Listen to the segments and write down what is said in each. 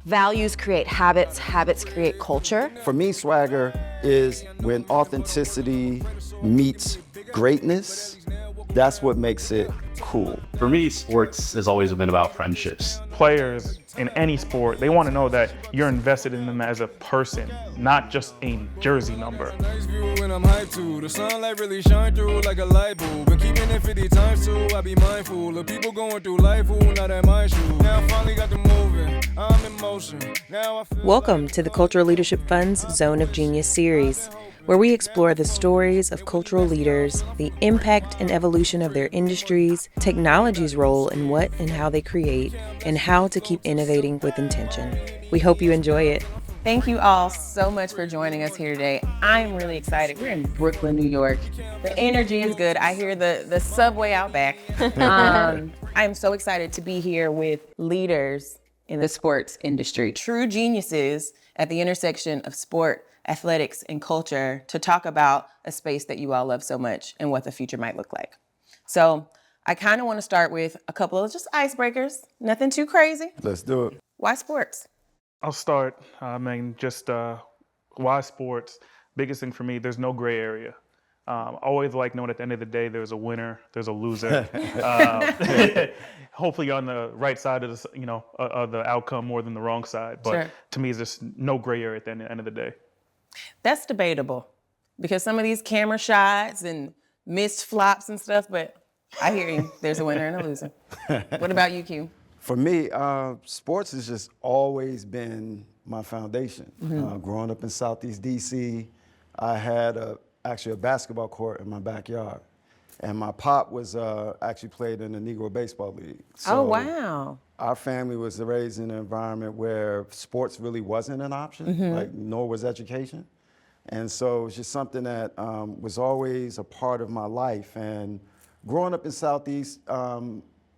values create habits, habits create culture. For me, swagger is when authenticity meets greatness. That's what makes it cool. For me, sports has always been about friendships. Players in any sport, they want to know that you're invested in them as a person, not just a jersey number. When I'm hyped too, the sunlight really shine through like a light bulb. Been keeping it 50 times too, I be mindful of people going through life who not at my shoes. Now I finally got them moving, I'm in motion. Now I feel Welcome to the Cultural Leadership Fund's Zone of Genius series, where we explore the stories of cultural leaders, the impact and evolution of their industries, technology's role in what and how they create, and how to keep innovating with intention. We hope you enjoy it. Thank you all so much for joining us here today. I'm really excited. We're in Brooklyn, New York. The energy is good. I hear the subway out back. I'm so excited to be here with leaders in the sports industry, true geniuses at the intersection of sport, athletics, and culture to talk about a space that you all love so much and what the future might look like. So I kind of want to start with a couple of just icebreakers, nothing too crazy. Let's do it. Why sports? I'll start. Why sports? Biggest thing for me, there's no gray area. Always like knowing at the end of the day, there's a winner, there's a loser. Hopefully you're on the right side of the outcome more than the wrong side. But Sure. To me, there's just no gray area at the end of the day. That's debatable because some of these camera shots and missed flops and stuff, but I hear you. There's a winner and a loser. What about you, Q? For me, sports has just always been my foundation. Growing up in Southeast DC, I had actually a basketball court in my backyard. And my pop was actually played in the Negro Baseball League. So Oh, wow. our family was raised in an environment where sports really wasn't an option, nor was education. And so it was just something that was always a part of my life. And growing up in Southeast,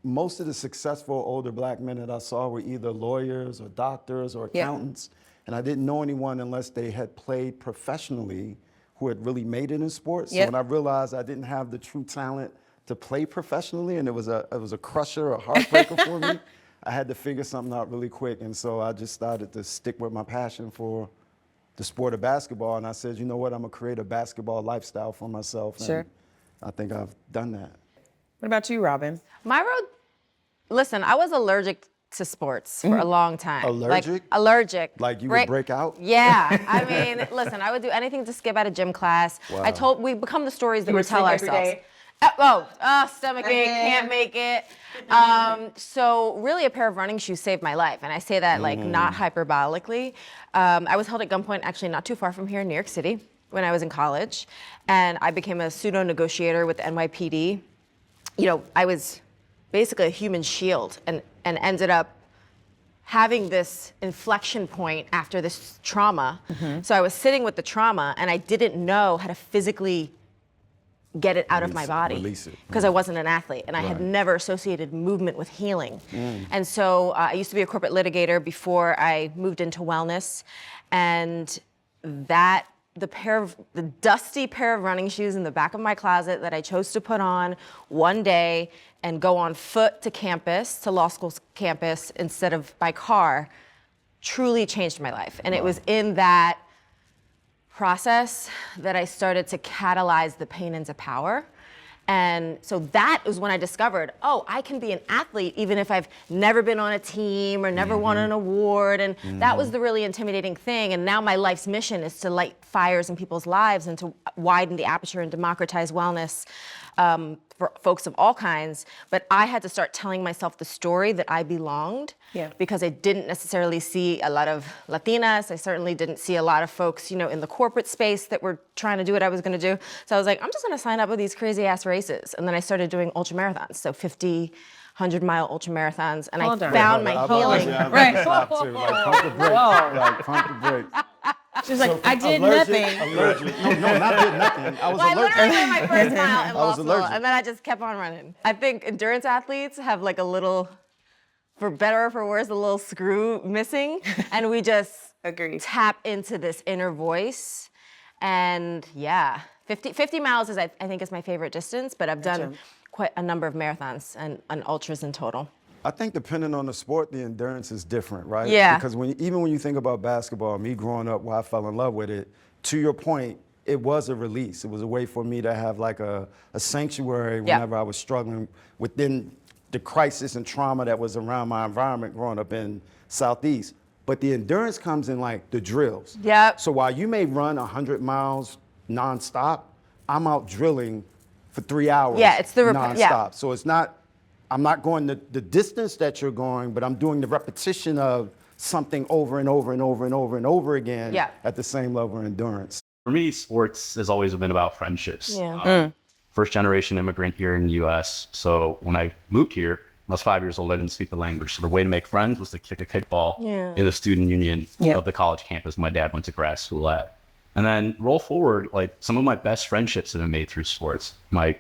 most of the successful older black men that I saw were either lawyers or doctors or accountants. And I didn't know anyone unless they had played professionally who had really made it in sports. So when I realized I didn't have the true talent to play professionally and it was a crusher, a heartbreaker for me, I had to figure something out really quick. And so I just started to stick with my passion for the sport of basketball. And I said, you know what, I'm gonna create a basketball lifestyle for myself. Sure. And I think I've done that. What about you, Robin? My road, listen, I was allergic to sports for a long time. Allergic? Allergic. Like you would break out? Yeah, I mean, listen, I would do anything to skip out of gym class. Wow. We become the stories that we would tell sing every ourselves. day? Stomach ache, can't make it. So really a pair of running shoes saved my life. And I say that like not hyperbolically. I was held at gunpoint actually not too far from here in New York City when I was in college. And I became a pseudo negotiator with the NYPD. You know, I was basically a human shield and ended up having this inflection point after this trauma. So I was sitting with the trauma and I didn't know how to physically get it out of my body release it. because I wasn't an athlete and I had never associated movement with healing. And so I used to be a corporate litigator before I moved into wellness, and the dusty pair of running shoes in the back of my closet that I chose to put on one day and go on foot to campus, to law school's campus, instead of by car, truly changed my life. And it was in that process that I started to catalyze the pain into power. And so that was when I discovered, I can be an athlete even if I've never been on a team or never won an award. And that was the really intimidating thing. And now my life's mission is to light fires in people's lives and to widen the aperture and democratize wellness for folks of all kinds. But I had to start telling myself the story that I belonged because I didn't necessarily see a lot of Latinas. I certainly didn't see a lot of folks, in the corporate space that were trying to do what I was going to do. So I was like, I'm just going to sign up with these crazy ass races. And then I started doing ultra marathons. So 50, 100-mile ultra marathons. And I found my healing. Right. Pump the brakes. Pump the brakes. She's like, I did nothing. Allergic. No, not did nothing. I was I allergic. literally did my first mile and lost a little, allergic. and then I just kept on running. I think endurance athletes have like a little, for better or for worse, a little screw missing, and we just tap into this inner voice. And 50 miles is I think is my favorite distance, but I've done quite a number of marathons and ultras in total. I think depending on the sport, the endurance is different, right? Yeah. Because even when you think about basketball, me growing up, why I fell in love with it, to your point, it was a release. It was a way for me to have like a sanctuary whenever I was struggling within the crisis and trauma that was around my environment growing up in Southeast. But the endurance comes in like the drills. Yep. So while you may run 100 miles nonstop, I'm out drilling for 3 hours Yeah, it's the nonstop. So it's not, I'm not going the distance that you're going, but I'm doing the repetition of something over and over and over and over and over again at the same level of endurance. For me, sports has always been about friendships. Yeah. First generation immigrant here in the US. So when I moved here, I was 5 years old, I didn't speak the language. So the way to make friends was to kick a kickball in the student union of the college campus my dad went to grad school at. And then roll forward, like some of my best friendships have been made through sports. My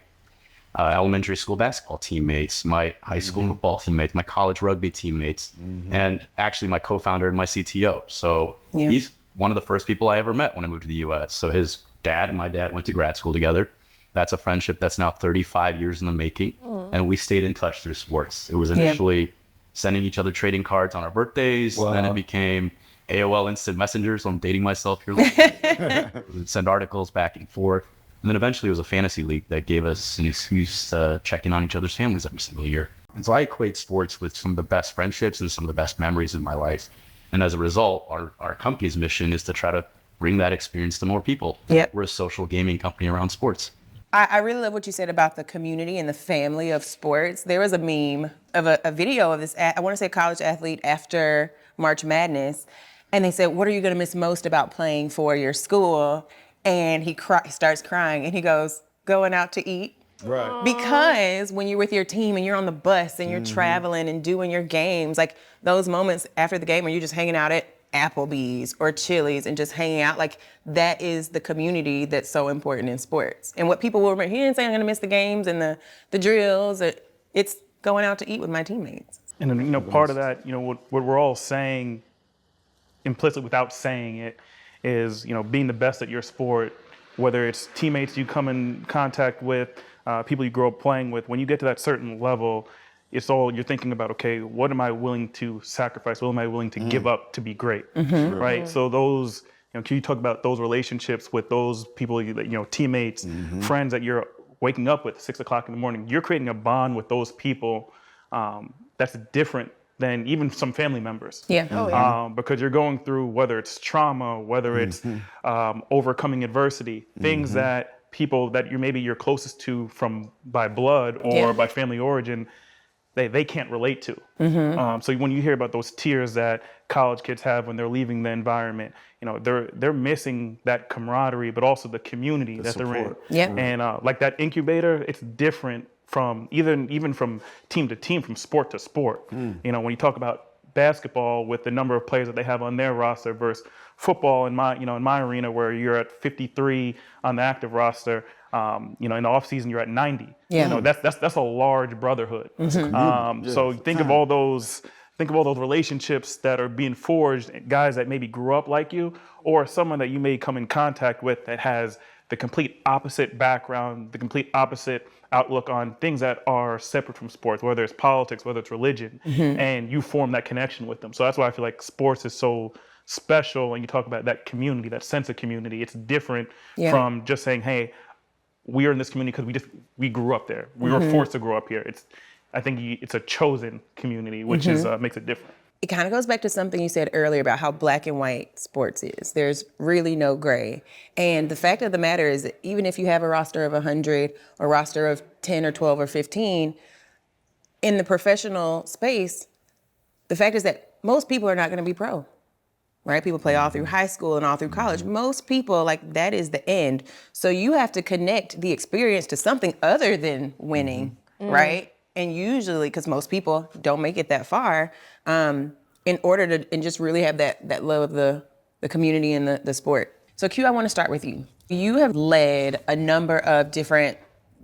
elementary school basketball teammates, my high school football teammates, my college rugby teammates, and actually my co-founder and my CTO. So he's one of the first people I ever met when I moved to the US. So his dad and my dad went to grad school together. That's a friendship that's now 35 years in the making. And we stayed in touch through sports. It was initially sending each other trading cards on our birthdays. Then it became AOL Instant Messenger. So I'm dating myself here. We'd send articles back and forth. And then eventually it was a fantasy league that gave us an excuse to check in on each other's families every single year. And so I equate sports with some of the best friendships and some of the best memories in my life. And as a result, our company's mission is to try to bring that experience to more people. We're a social gaming company around sports. I really love what you said about the community and the family of sports. There was a meme of a video of this, I want to say college athlete after March Madness. And they said, what are you going to miss most about playing for your school? And he starts crying and he goes, going out to eat. Right. Because when you're with your team and you're on the bus and you're traveling and doing your games, like those moments after the game where you're just hanging out at Applebee's or Chili's and just hanging out, like that is the community that's so important in sports. And what people will remember, he didn't say I'm gonna miss the games and the drills, it's going out to eat with my teammates. And part of that, what we're all saying implicit without saying it is, being the best at your sport, whether it's teammates you come in contact with, people you grow up playing with. When you get to that certain level, you're thinking about, okay, what am I willing to sacrifice? What am I willing to give up to be great, right? So those, can you talk about those relationships with those people, teammates, friends that you're waking up with at 6 o'clock in the morning? You're creating a bond with those people that's different than even some family members. Because you're going through, whether it's trauma, whether it's overcoming adversity, things that people that you're closest to by blood or by family origin, they can't relate to. So when you hear about those tears that college kids have when they're leaving the environment, they're missing that camaraderie, but also the community that support. they're in. And like that incubator, it's different from even from team to team, from sport to sport. When you talk about basketball with the number of players that they have on their roster versus football in my arena where you're at 53 on the active roster, in the off season you're at 90. That's a large brotherhood. So think of all those relationships that are being forged, guys that maybe grew up like you, or someone that you may come in contact with that has the complete opposite background, the complete opposite outlook on things that are separate from sports, whether it's politics, whether it's religion, and you form that connection with them. So that's why I feel like sports is so special. And you talk about that community, that sense of community. It's different from just saying, hey, we are in this community because we grew up there. We were forced to grow up here. I think it's a chosen community, which makes it different. It kind of goes back to something you said earlier about how black and white sports is. There's really no gray. And the fact of the matter is that even if you have a roster of 100 or a roster of 10 or 12 or 15, in the professional space, the fact is that most people are not going to be pro, right? People play all through high school and all through college. Most people, that is the end. So you have to connect the experience to something other than winning, right? And usually, because most people don't make it that far, in order to and just really have that love of the community and the sport. So Q, I want to start with you. You have led a number of different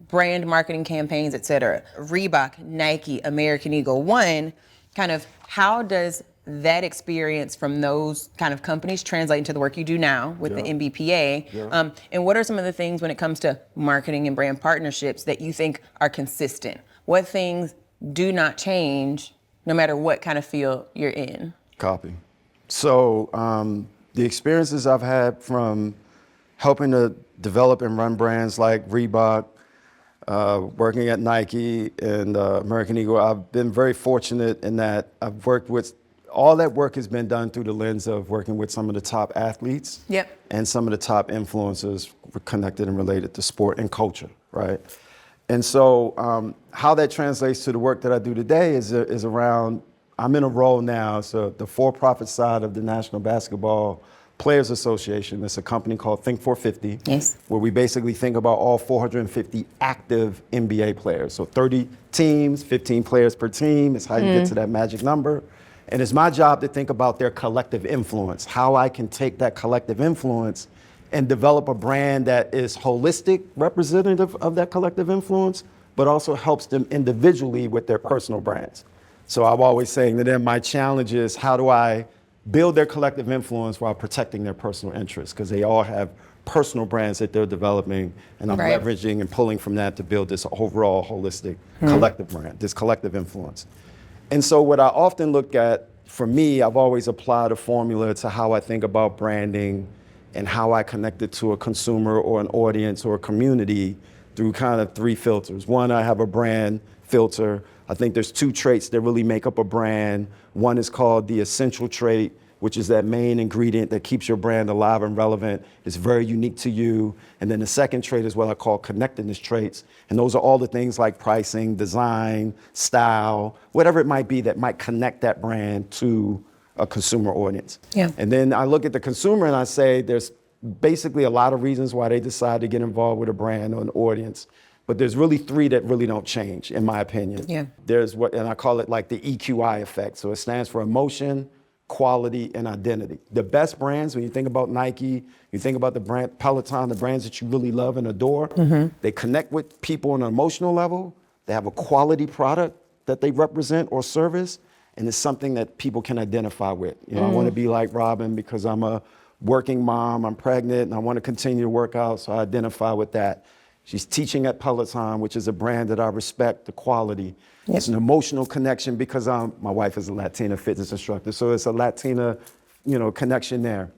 brand marketing campaigns, et cetera. Reebok, Nike, American Eagle. One, kind of how does that experience from those kind of companies translate into the work you do now with the NBPA? And what are some of the things when it comes to marketing and brand partnerships that you think are consistent? What things do not change no matter what kind of field you're in? Copy. So the experiences I've had from helping to develop and run brands like Reebok, working at Nike and American Eagle, I've been very fortunate in that I've worked with, all that work has been done through the lens of working with some of the top athletes and some of the top influencers connected and related to sport and culture, right? And so how that translates to the work that I do today is around, I'm in a role now, so the for-profit side of the National Basketball Players Association. It's a company called Think 450, where we basically think about all 450 active NBA players. So 30 teams, 15 players per team is how you get to that magic number. And it's my job to think about their collective influence, how I can take that collective influence and develop a brand that is holistic representative of that collective influence, but also helps them individually with their personal brands. So I'm always saying to them, my challenge is how do I build their collective influence while protecting their personal interests? Because they all have personal brands that they're developing, and I'm leveraging and pulling from that to build this overall holistic collective brand, this collective influence. And so what I often look at, for me, I've always applied a formula to how I think about branding and how I connect it to a consumer or an audience or a community through kind of three filters. One, I have a brand filter. I think there's two traits that really make up a brand. One is called the essential trait, which is that main ingredient that keeps your brand alive and relevant. It's very unique to you. And then the second trait is what I call connectedness traits. And those are all the things like pricing, design, style, whatever it might be that might connect that brand to a consumer audience. And then I look at the consumer and I say there's basically a lot of reasons why they decide to get involved with a brand or an audience. But there's really three that really don't change, in my opinion. There's what, and I call it like the EQI effect. So it stands for emotion, quality, and identity. The best brands, when you think about Nike, you think about the brand Peloton, the brands that you really love and adore, they connect with people on an emotional level. They have a quality product that they represent or service, and it's something that people can identify with. You know, I want to be like Robin because I'm a working mom, I'm pregnant, and I want to continue to work out, so I identify with that. She's teaching at Peloton, which is a brand that I respect, the quality. It's an emotional connection because my wife is a Latina fitness instructor, so it's a Latina, connection there.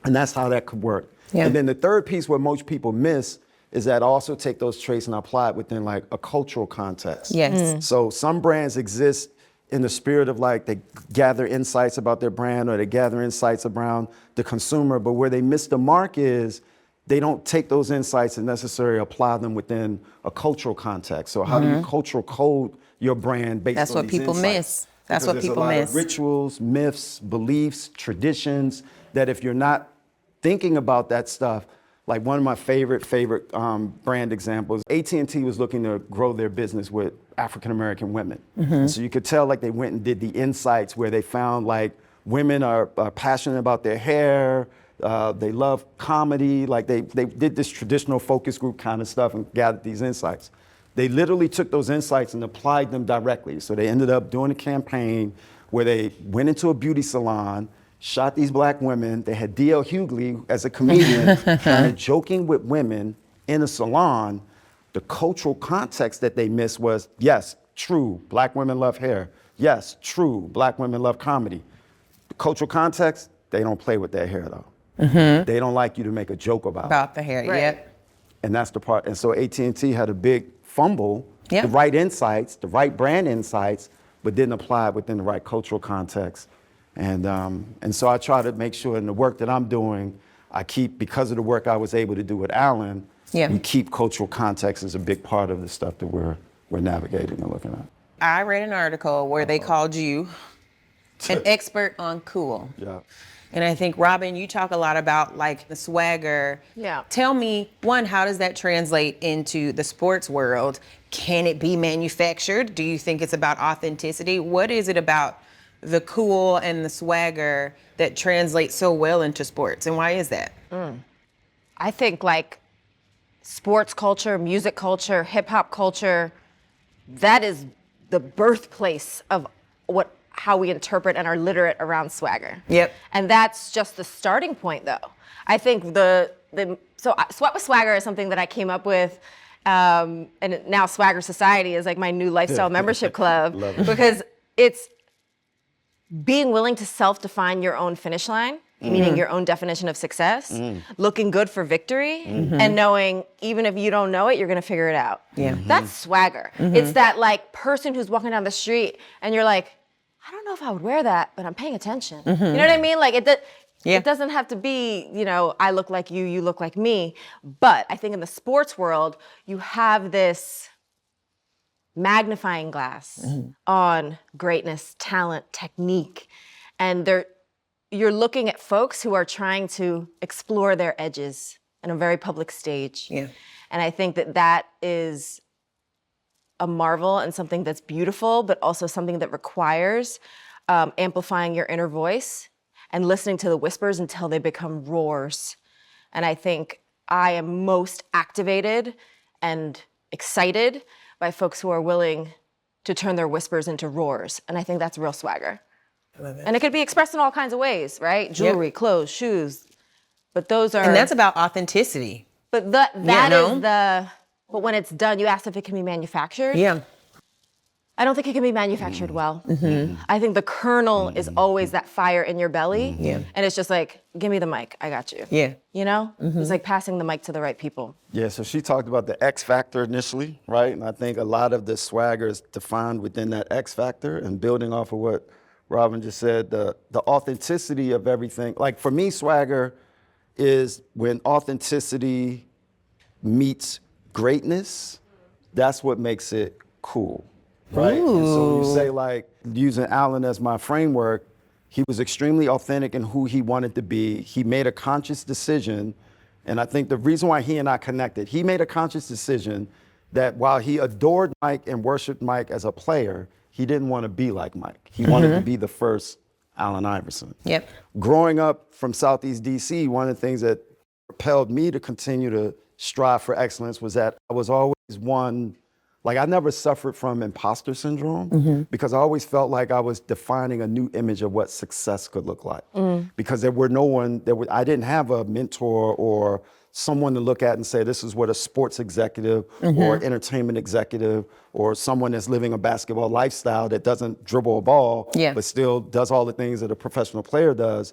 And that's how that could work. And then the third piece where most people miss is that I also take those traits and I apply it within like a cultural context. So some brands exist in the spirit of like they gather insights about their brand or they gather insights around the consumer, but where they miss the mark is they don't take those insights and necessarily apply them within a cultural context. So how do you cultural code your brand based That's on what these people insights? miss. That's Because what people there's a lot miss. of rituals, myths, beliefs, traditions that if you're not thinking about that stuff, like one of my favorite brand examples, AT&T was looking to grow their business with African-American women. And so you could tell like they went and did the insights where they found like women are passionate about their hair, they love comedy, like they did this traditional focus group kind of stuff and gathered these insights. They literally took those insights and applied them directly. So they ended up doing a campaign where they went into a beauty salon, shot these black women. They had D.L. Hughley as a comedian kind of joking with women in a salon. The cultural context that they missed was, yes, true, black women love hair. Yes, true, black women love comedy. The cultural context, they don't play with their hair though. They don't like you to make a joke about the hair, And that's the part. And so AT&T had a big fumble, the right insights, the right brand insights, but didn't apply it within the right cultural context. And so I try to make sure in the work that I'm doing, I keep, because of the work I was able to do with Alan, we keep cultural context as a big part of the stuff that we're navigating and looking at. I read an article where they called you an expert on cool. And I think, Robin, you talk a lot about like the swagger. Tell me, one, how does that translate into the sports world? Can it be manufactured? Do you think it's about authenticity? What is it about the cool and the swagger that translates so well into sports, and why is that? I think like sports culture, music culture, hip hop culture, that is the birthplace of how we interpret and are literate around swagger. And that's just the starting point though. I think so Sweat with Swagger is something that I came up with, and now Swagger Society is like my new lifestyle membership club because being willing to self-define your own finish line, meaning your own definition of success, looking good for victory, and knowing even if you don't know it, you're gonna figure it out. That's swagger. It's that like person who's walking down the street and you're like, I don't know if I would wear that, but I'm paying attention. You know what I mean? Like it doesn't have to be, you know, I look like you, you look like me. But I think in the sports world, you have this magnifying glass on greatness, talent, technique. And you're looking at folks who are trying to explore their edges in a very public stage. And I think that is a marvel and something that's beautiful, but also something that requires amplifying your inner voice and listening to the whispers until they become roars. And I think I am most activated and excited by folks who are willing to turn their whispers into roars. And I think that's real swagger. I love it. And it could be expressed in all kinds of ways, right? Jewelry, clothes, shoes. But those are... And that's about authenticity. But that is but when it's done, you asked if it can be manufactured. I don't think it can be manufactured well. I think the kernel is always that fire in your belly. And it's just like, give me the mic, I got you. You know? It's like passing the mic to the right people. Yeah, so she talked about the X factor initially, right? And I think a lot of the swagger is defined within that X factor, and building off of what Robin just said, the authenticity of everything. Like for me, swagger is when authenticity meets greatness, that's what makes it cool. Right? And so you say, like, using Alan as my framework, he was extremely authentic in who he wanted to be. He made a conscious decision. And I think the reason why he and I connected, he made a conscious decision that while he adored Mike and worshiped Mike as a player, he didn't want to be like Mike. He wanted to be the first Allen Iverson. Growing up from Southeast DC, one of the things that propelled me to continue to strive for excellence was that I was always one. Like I never suffered from imposter syndrome because I always felt like I was defining a new image of what success could look like. Because I didn't have a mentor or someone to look at and say, this is what a sports executive or entertainment executive or someone that's living a basketball lifestyle that doesn't dribble a ball, but still does all the things that a professional player does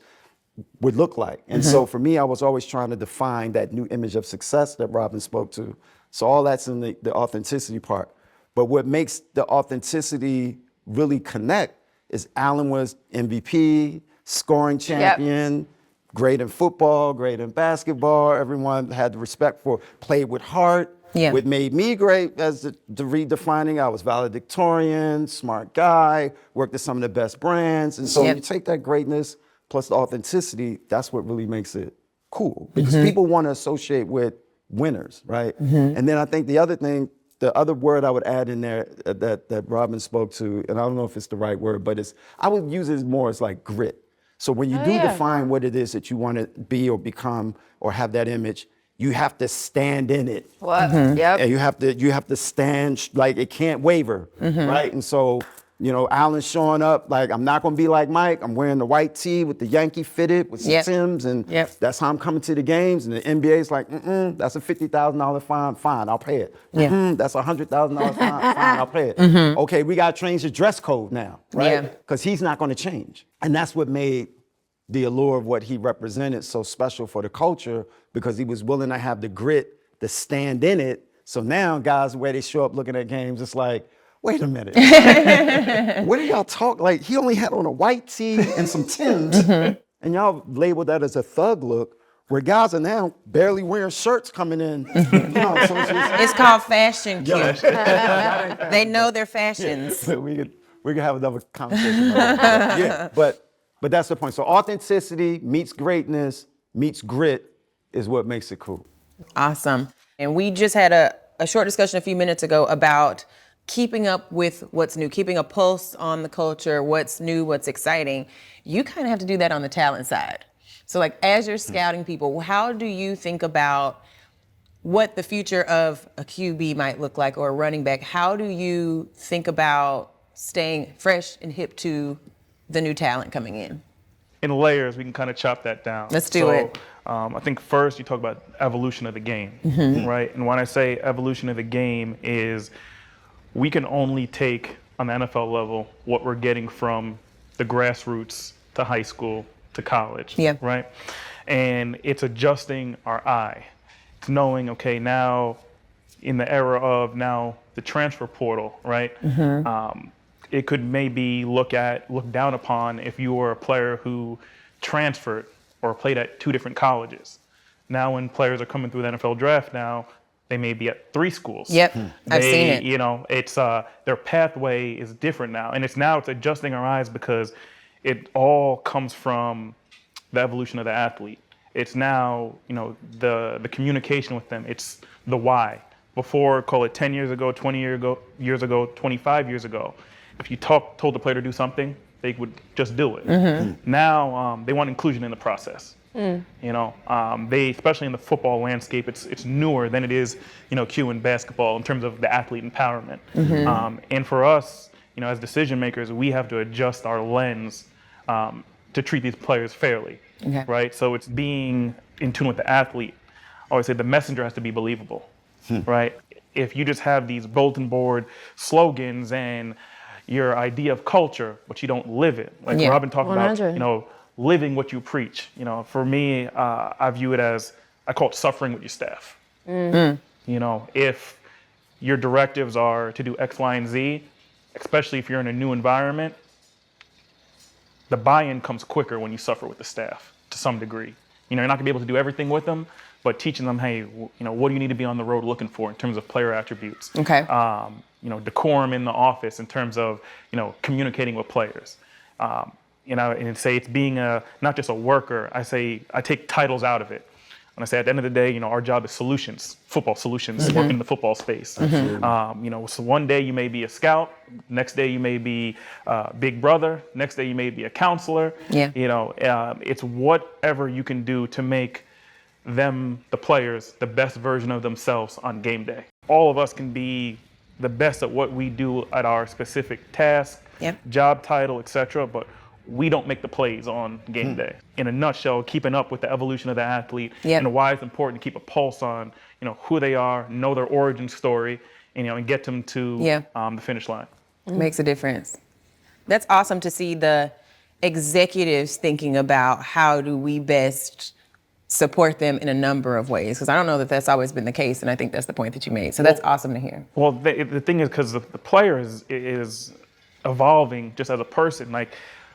would look like. And so for me, I was always trying to define that new image of success that Robin spoke to. So all that's in the authenticity part. But what makes the authenticity really connect is Allen was MVP, scoring champion, great in football, great in basketball. Everyone had the respect for, played with heart. What made me great as the redefining, I was valedictorian, smart guy, worked at some of the best brands. And so when you take that greatness plus the authenticity, that's what really makes it cool. Because people want to associate with winners, right? And then I think the other thing, the other word I would add in there that Robin spoke to, and I don't know if it's the right word, but I would use it more as like grit. So when you define what it is that you want to be or become or have that image, you have to stand in it. And you have to stand, like it can't waver, right? And so, you know, Alan's showing up like, I'm not gonna be like Mike. I'm wearing the white tee with the Yankee fitted with some Timbs, and that's how I'm coming to the games. And the NBA's like, that's a $50,000 fine. Fine, I'll pay it. That's a $100,000 fine. Fine, I'll pay it. Okay, we gotta change the dress code now, right? Because he's not gonna change. And that's what made the allure of what he represented so special for the culture, because he was willing to have the grit to stand in it. So now guys, the way they show up looking at games, it's like, wait a minute. What do y'all talk? Like, he only had on a white tee and some Timbs, and y'all labeled that as a thug look, where guys are now barely wearing shirts coming in. You know, so it's called fashion cue. They know their fashions. we could have another conversation about that. But that's the point. So authenticity meets greatness meets grit is what makes it cool. Awesome. And we just had a short discussion a few minutes ago about keeping up with what's new, keeping a pulse on the culture, what's new, what's exciting. You kind of have to do that on the talent side. So like, as you're scouting people, how do you think about what the future of a QB might look like or a running back? How do you think about staying fresh and hip to the new talent coming in? In layers, we can kind of chop that down. Let's do it. I think first you talk about evolution of the game, right? And when I say evolution of the game is, we can only take on the NFL level what we're getting from the grassroots to high school to college, Yeah. right? And it's adjusting our eye. It's knowing, okay, now in the era of now the transfer portal, right? It could maybe look down upon if you were a player who transferred or played at 2 different colleges. Now when players are coming through the NFL draft now, they may be at 3 schools. Yep, I've seen it. You know, it's their pathway is different now. And it's adjusting our eyes because it all comes from the evolution of the athlete. It's now, you know, the communication with them. It's the why. Before, call it 10 years ago, 20 years ago, 25 years ago, if you told the player to do something, they would just do it. Now they want inclusion in the process. You know, they, especially in the football landscape, it's newer than it is, you know, Q in basketball in terms of the athlete empowerment. And for us, you know, as decision makers, we have to adjust our lens to treat these players fairly, right? So it's being in tune with the athlete. I always say the messenger has to be believable, right? If you just have these bulletin board slogans and your idea of culture, but you don't live it, like Robin talked about, you know, living what you preach. You know, for me, I view it as, I call it suffering with your staff. You know, if your directives are to do X, Y, and Z, especially if you're in a new environment, the buy-in comes quicker when you suffer with the staff to some degree. You know, you're not gonna be able to do everything with them, but teaching them, hey, you know, what do you need to be on the road looking for in terms of player attributes? Okay. You know, decorum in the office in terms of, you know, communicating with players. You know, and say it's being not just a worker. I take titles out of it. And I say at the end of the day, you know, our job is solutions, football solutions, working in the football space. You know, so one day you may be a scout, next day you may be big brother, next day you may be a counselor. You know, it's whatever you can do to make them, the players, the best version of themselves on game day. All of us can be the best at what we do at our specific task, job title, etc. But we don't make the plays on game day. In a nutshell, keeping up with the evolution of the athlete and why it's important to keep a pulse on, you know, who they are, know their origin story, and, you know, and get them to the finish line. Makes a difference. That's awesome to see the executives thinking about how do we best support them in a number of ways, because I don't know that that's always been the case, and I think that's the point that you made. So that's awesome to hear. Well, the thing is, because the player is evolving just as a person. Like,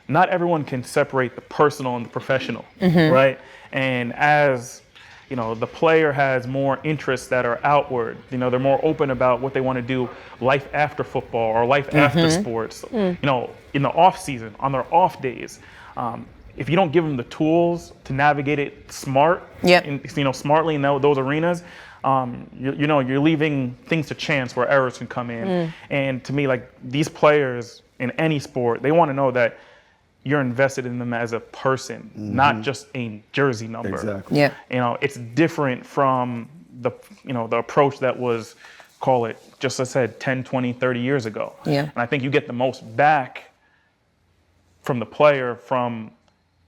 not everyone can separate the personal and the professional, right? And as, you know, the player has more interests that are outward, you know, they're more open about what they want to do, life after football or life after sports, you know, in the off season, on their off days. If you don't give them the tools to navigate it smartly in those arenas, you know, you're leaving things to chance where errors can come in. And to me, like, these players in any sport, they want to know that you're invested in them as a person, not just a jersey number. Exactly. You know, it's different from the approach that was, call it, just as I said, 10, 20, 30 years ago. And I think you get the most back from the player, from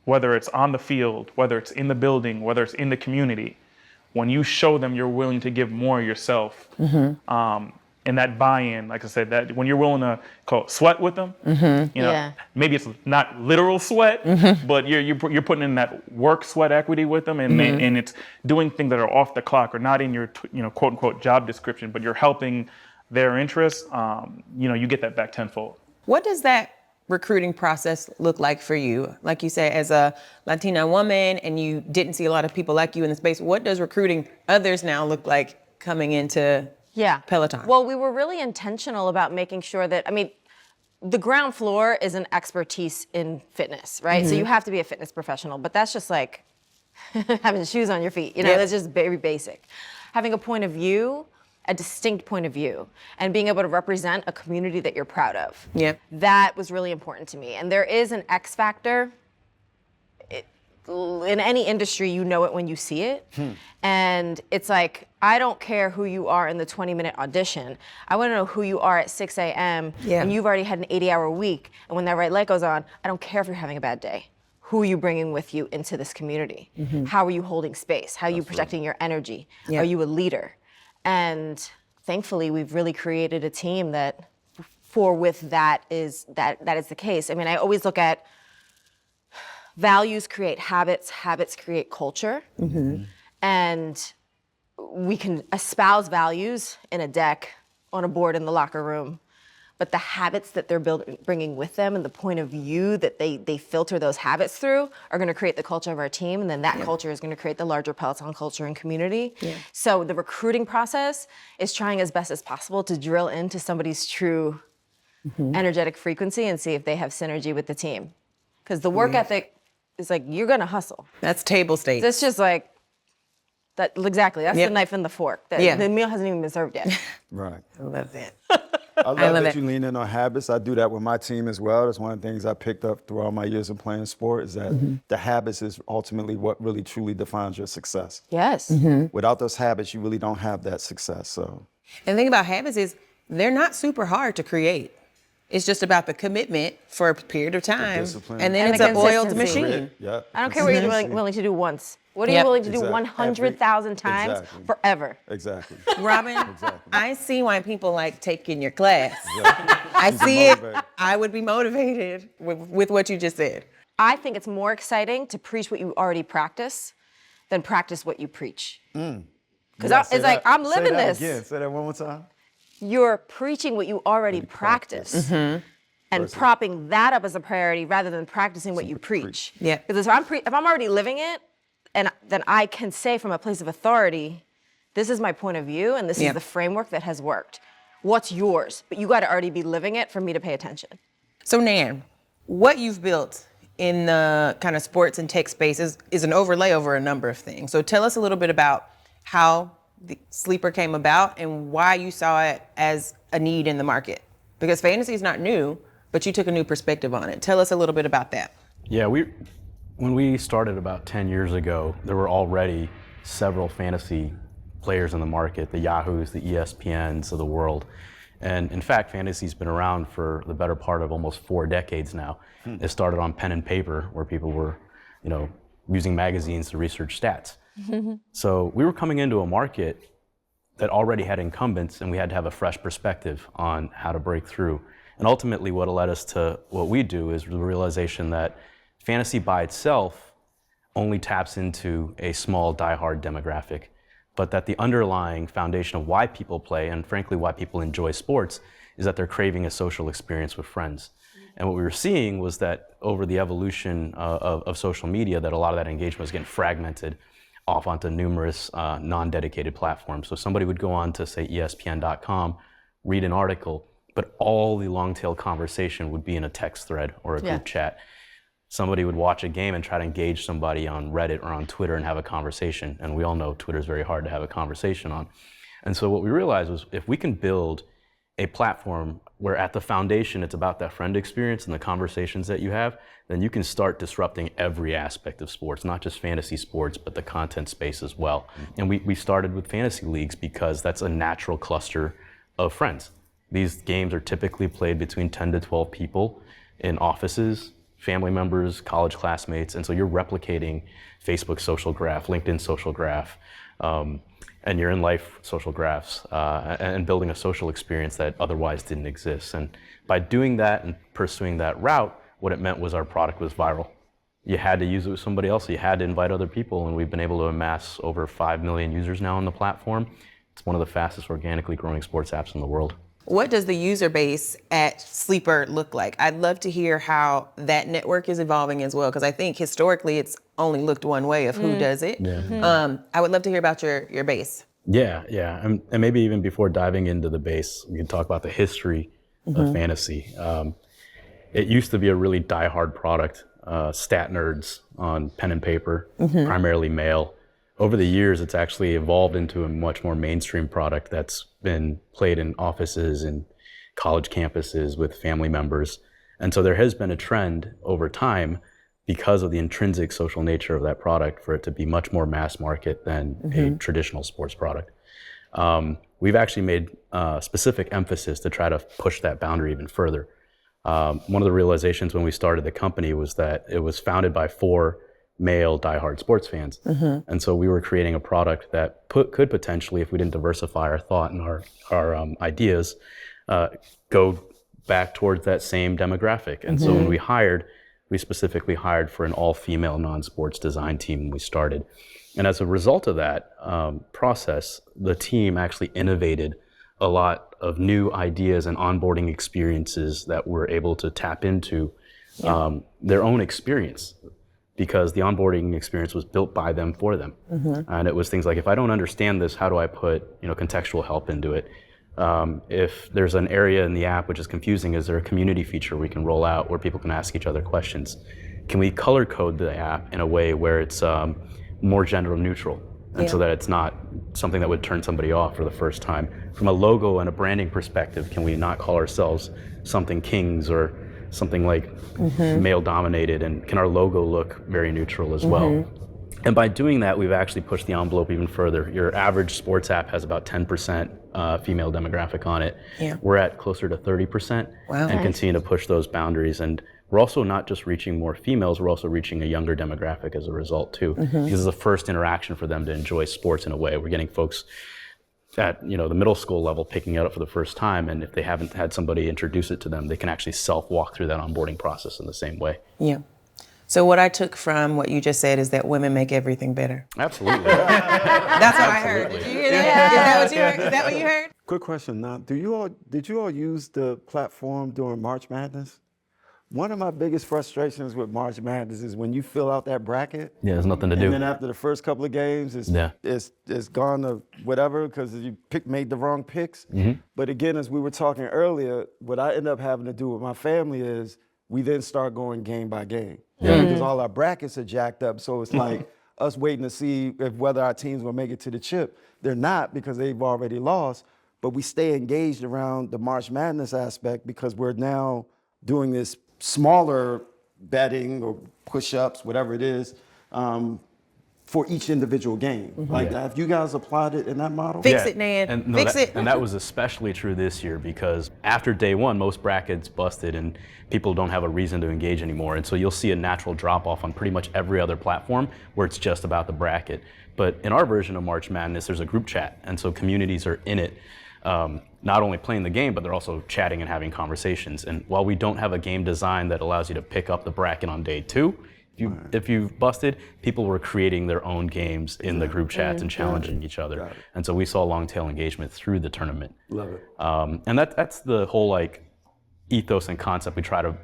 whether it's on the field, whether it's in the building, whether it's in the community, when you show them you're willing to give more of yourself. And that buy-in, like I said, that when you're willing to sweat with them, you know, maybe it's not literal sweat, but you're putting in that work sweat equity with them, and and it's doing things that are off the clock or not in your quote unquote job description, but you're helping their interests. You know, you get that back tenfold. What does that recruiting process look like for you? Like you said, as a Latina woman, and you didn't see a lot of people like you in the space, what does recruiting others now look like coming into Peloton? Well, we were really intentional about making sure that, I mean, the ground floor is an expertise in fitness, right? So you have to be a fitness professional, but that's just like having shoes on your feet, you know, that's just very basic. Having a point of view, a distinct point of view, and being able to represent a community that you're proud of. That was really important to me. And there is an X factor. In any industry, you know it when you see it. And it's like, I don't care who you are in the 20-minute audition. I want to know who you are at 6 a.m. and you've already had an 80-hour week. And when that red light goes on, I don't care if you're having a bad day. Who are you bringing with you into this community? How are you holding space? How are you projecting your energy? Are you a leader? And thankfully, we've really created a team that, for with that is the case. I mean, I always look at values create habits, habits create culture. And we can espouse values in a deck, on a board in the locker room, but the habits that they're bringing with them and the point of view that they filter those habits through are going to create the culture of our team, and then that culture is going to create the larger Peloton culture and community. So the recruiting process is trying as best as possible to drill into somebody's true energetic frequency and see if they have synergy with the team. Because the work ethic is like, you're going to hustle. That's table stakes. That's just like, that exactly. That's the knife and the fork. The meal hasn't even been served yet. Right. I love that. I love that you lean in on habits. I do that with my team as well. That's one of the things I picked up through all my years of playing sport is that the habits is ultimately what really truly defines your success. Yes. Without those habits, you really don't have that success. So. And the thing about habits is they're not super hard to create. It's just about the commitment for a period of time, and then And it's the an oiled consistency. machine. Yeah. I don't care what you're willing to do once. What are you willing to do 100,000 times forever? Exactly. Robin, I see why people like taking your class. I see it. I would be motivated with what you just said. I think it's more exciting to preach what you already practice than practice what you preach. Because it's like, I'm living this. Again. Say that one more time. You're preaching what you already practice. And propping that up as a priority rather than practicing what you preach. Yeah. Because if I'm already living it, and then I can say from a place of authority, this is my point of view and this is the framework that has worked. What's yours? But you got to already be living it for me to pay attention. So Nan, what you've built in the kind of sports and tech space is an overlay over a number of things. So tell us a little bit about how the Sleeper came about and why you saw it as a need in the market. Because fantasy is not new, but you took a new perspective on it. Tell us a little bit about that. Yeah, when we started about 10 years ago, there were already several fantasy players in the market, the Yahoos, the ESPNs of the world. And in fact, fantasy's been around for the better part of almost 4 decades now. It started on pen and paper where people were, using magazines to research stats. So we were coming into a market that already had incumbents, and we had to have a fresh perspective on how to break through. And ultimately what led us to what we do is the realization that fantasy by itself only taps into a small diehard demographic, but that the underlying foundation of why people play, and frankly why people enjoy sports, is that they're craving a social experience with friends. And what we were seeing was that over the evolution of social media, that a lot of that engagement was getting fragmented off onto numerous non-dedicated platforms. So somebody would go on to, say, ESPN.com, read an article, but all the long-tail conversation would be in a text thread or a group chat. Somebody would watch a game and try to engage somebody on Reddit or on Twitter and have a conversation. And we all know Twitter is very hard to have a conversation on. And so what we realized was if we can build a platform where at the foundation it's about that friend experience and the conversations that you have, then you can start disrupting every aspect of sports, not just fantasy sports, but the content space as well. And we started with fantasy leagues because that's a natural cluster of friends. These games are typically played between 10 to 12 people in offices, family members, college classmates, and so you're replicating Facebook social graph, LinkedIn social graph, and your in-life social graphs, and building a social experience that otherwise didn't exist. And by doing that and pursuing that route, what it meant was our product was viral. You had to use it with somebody else, you had to invite other people, and we've been able to amass over 5 million users now on the platform. It's one of the fastest organically growing sports apps in the world. What does the user base at Sleeper look like? I'd love to hear how that network is evolving as well, because I think historically it's only looked one way of who does it. I would love to hear about your base. Yeah. And maybe even before diving into the base, we can talk about the history of fantasy. It used to be a really diehard product, stat nerds on pen and paper, primarily male. Over the years, it's actually evolved into a much more mainstream product that's been played in offices and college campuses with family members. And so there has been a trend over time, because of the intrinsic social nature of that product, for it to be much more mass market than a traditional sports product. We've actually made specific emphasis to try to push that boundary even further. One of the realizations when we started the company was that it was founded by 4 male diehard sports fans. And so we were creating a product that could potentially, if we didn't diversify our thought and our ideas, go back towards that same demographic. And so when we specifically hired for an all-female non-sports design team when we started. And as a result of that process, the team actually innovated a lot of new ideas and onboarding experiences that were able to tap into their own experience, because the onboarding experience was built by them for them. And it was things like, if I don't understand this, how do I put contextual help into it? If there's an area in the app which is confusing, is there a community feature we can roll out where people can ask each other questions? Can we color code the app in a way where it's more gender neutral, and so that it's not something that would turn somebody off for the first time? From a logo and a branding perspective, can we not call ourselves something Kings or something like male dominated, and can our logo look very neutral as well? And by doing that, we've actually pushed the envelope even further. Your average sports app has about 10% female demographic on it. We're at closer to 30%, and continue to push those boundaries. And we're also not just reaching more females, we're also reaching a younger demographic as a result too. This is the first interaction for them to enjoy sports in a way. We're getting folks at the middle school level picking it up for the first time, and if they haven't had somebody introduce it to them, they can actually self-walk through that onboarding process in the same way. So what I took from what you just said is that women make everything better. Absolutely. That's what I heard. Did you hear that? Is that what you heard? Is that what you heard? Quick question now. Did you all use the platform during March Madness? One of my biggest frustrations with March Madness is when you fill out that bracket. There's nothing to do. And then after the first couple of games, it's gone to whatever because you made the wrong picks. But again, as we were talking earlier, what I end up having to do with my family is we then start going game by game. Because all our brackets are jacked up. So it's like us waiting to see whether our teams will make it to the chip. They're not, because they've already lost. But we stay engaged around the March Madness aspect because we're now doing this smaller betting or push-ups, whatever it is, for each individual game. Like, have you guys applied it in that model? Fix it, Nan. Fix it. And that was especially true this year because after day one, most brackets busted and people don't have a reason to engage anymore. And so you'll see a natural drop-off on pretty much every other platform where it's just about the bracket. But in our version of March Madness, there's a group chat, and so communities are in it. Not only playing the game, but they're also chatting and having conversations. And while we don't have a game design that allows you to pick up the bracket on day two, if you've busted, people were creating their own games in the group chats and challenging each other. And so we saw long tail engagement through the tournament. Love it. And that's the whole ethos and concept we try to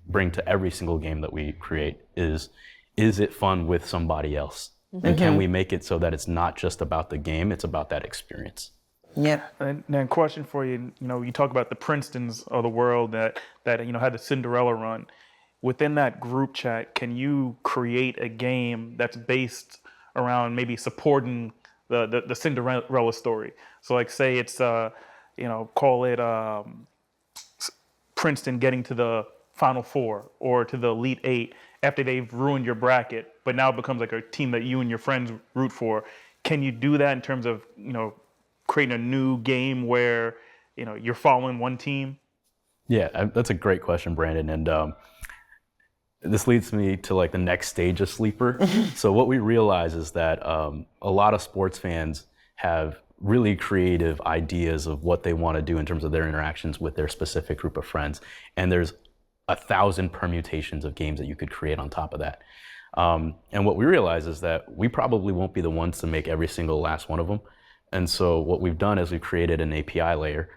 bring to every single game that we create is it fun with somebody else? And can we make it so that it's not just about the game, it's about that experience? And then question for you, you talk about the Princetons of the world that had the Cinderella run. Within that group chat, can you create a game that's based around maybe supporting the Cinderella story? So say it's call it Princeton getting to the Final Four or to the Elite Eight after they've ruined your bracket, but now it becomes a team that you and your friends root for. Can you do that in terms of creating a new game where you're following one team? Yeah, that's a great question, Brandon. And this leads me to the next stage of Sleeper. So what we realize is that a lot of sports fans have really creative ideas of what they want to do in terms of their interactions with their specific group of friends. And there's 1,000 permutations of games that you could create on top of that. And what we realize is that we probably won't be the ones to make every single last one of them. And so what we've done is we've created an API layer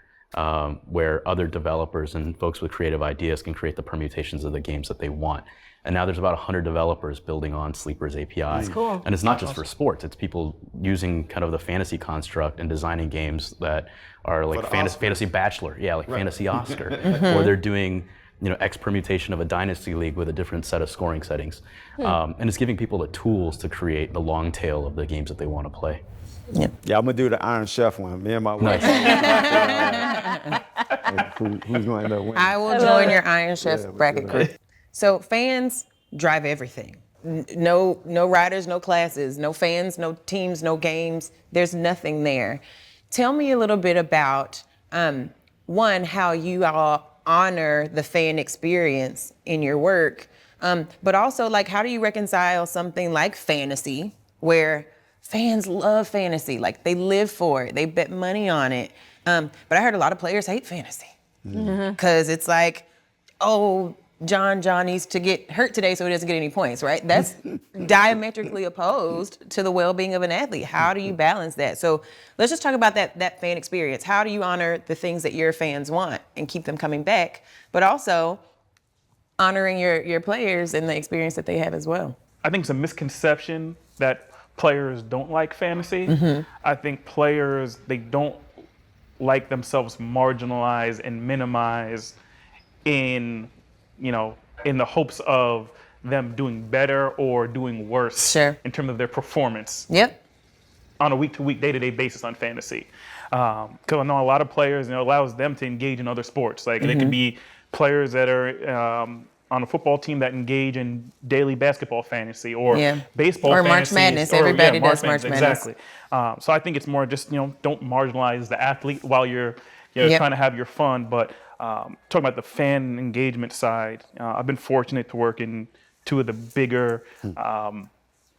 where other developers and folks with creative ideas can create the permutations of the games that they want. And now there's about 100 developers building on Sleeper's API. That's cool. And it's not just for sports, it's people using kind of the fantasy construct and designing games that are fantasy Bachelor, fantasy Oscar, or they're doing X permutation of a dynasty league with a different set of scoring settings. And it's giving people the tools to create the long tail of the games that they want to play. Yeah, I'm gonna do the Iron Chef one. Me and my wife. Who's going to end up winning? I will join your Iron Chef bracket crew. So fans drive everything. No riders, no classes, no fans, no teams, no games. There's nothing there. Tell me a little bit about one, how you all honor the fan experience in your work, but also how do you reconcile something like fantasy, where fans love fantasy, they live for it, they bet money on it. But I heard a lot of players hate fantasy. Because it's like, oh, John needs to get hurt today so he doesn't get any points, right? That's diametrically opposed to the well-being of an athlete. How do you balance that? So let's just talk about that fan experience. How do you honor the things that your fans want and keep them coming back, but also honoring your players and the experience that they have as well? I think it's a misconception that players don't like fantasy. I think players, they don't like themselves marginalized and minimized in the hopes of them doing better or doing worse in terms of their performance. Yep. On a week-to-week, day-to-day basis on fantasy. Because I know a lot of players, it allows them to engage in other sports. Like they could be players that are on a football team that engage in daily basketball fantasy or baseball or fantasy. March Madness. Everybody does March Madness. Exactly. So I think it's more just, don't marginalize the athlete while you're trying to have your fun. But talking about the fan engagement side, I've been fortunate to work in two of the bigger,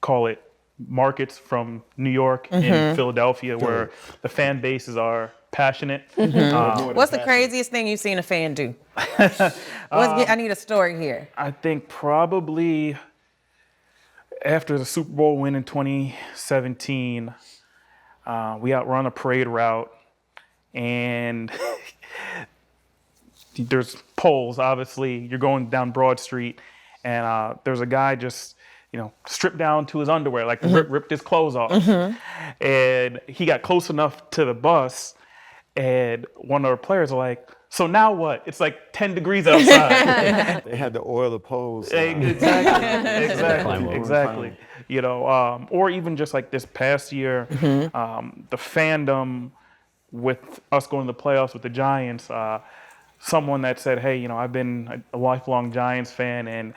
call it markets from New York and Philadelphia, where the fan bases are passionate. What's the craziest thing you've seen a fan do? I need a story here. I think probably after the Super Bowl win in 2017, we were on a parade route, and there's poles, obviously. You're going down Broad Street, and there's a guy just, stripped down to his underwear, like ripped his clothes off. And he got close enough to the bus, and one of our players are like, so now what? It's like 10 degrees outside. They had to oil the poles. Exactly. Or even just like this past year, the fandom with us going to the playoffs with the Giants, someone that said, hey, I've been a lifelong Giants fan, and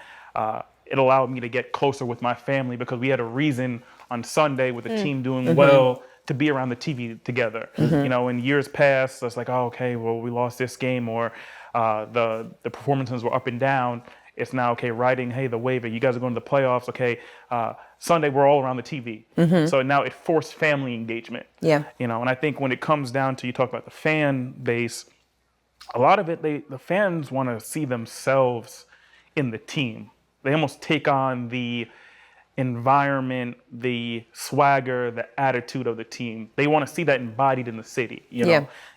it allowed me to get closer with my family because we had a reason on Sunday with the team doing well to be around the TV together. In years past, it's like, oh, okay, well, we lost this game, or the performances were up and down. It's now, okay, riding, hey, the wave, you guys are going to the playoffs, okay, Sunday we're all around the TV. So now it forced family engagement. Yeah. And I think when it comes down to, you talk about the fan base, a lot of it, the fans want to see themselves in the team. They almost take on the environment, the swagger, the attitude of the team. They want to see that embodied in the city.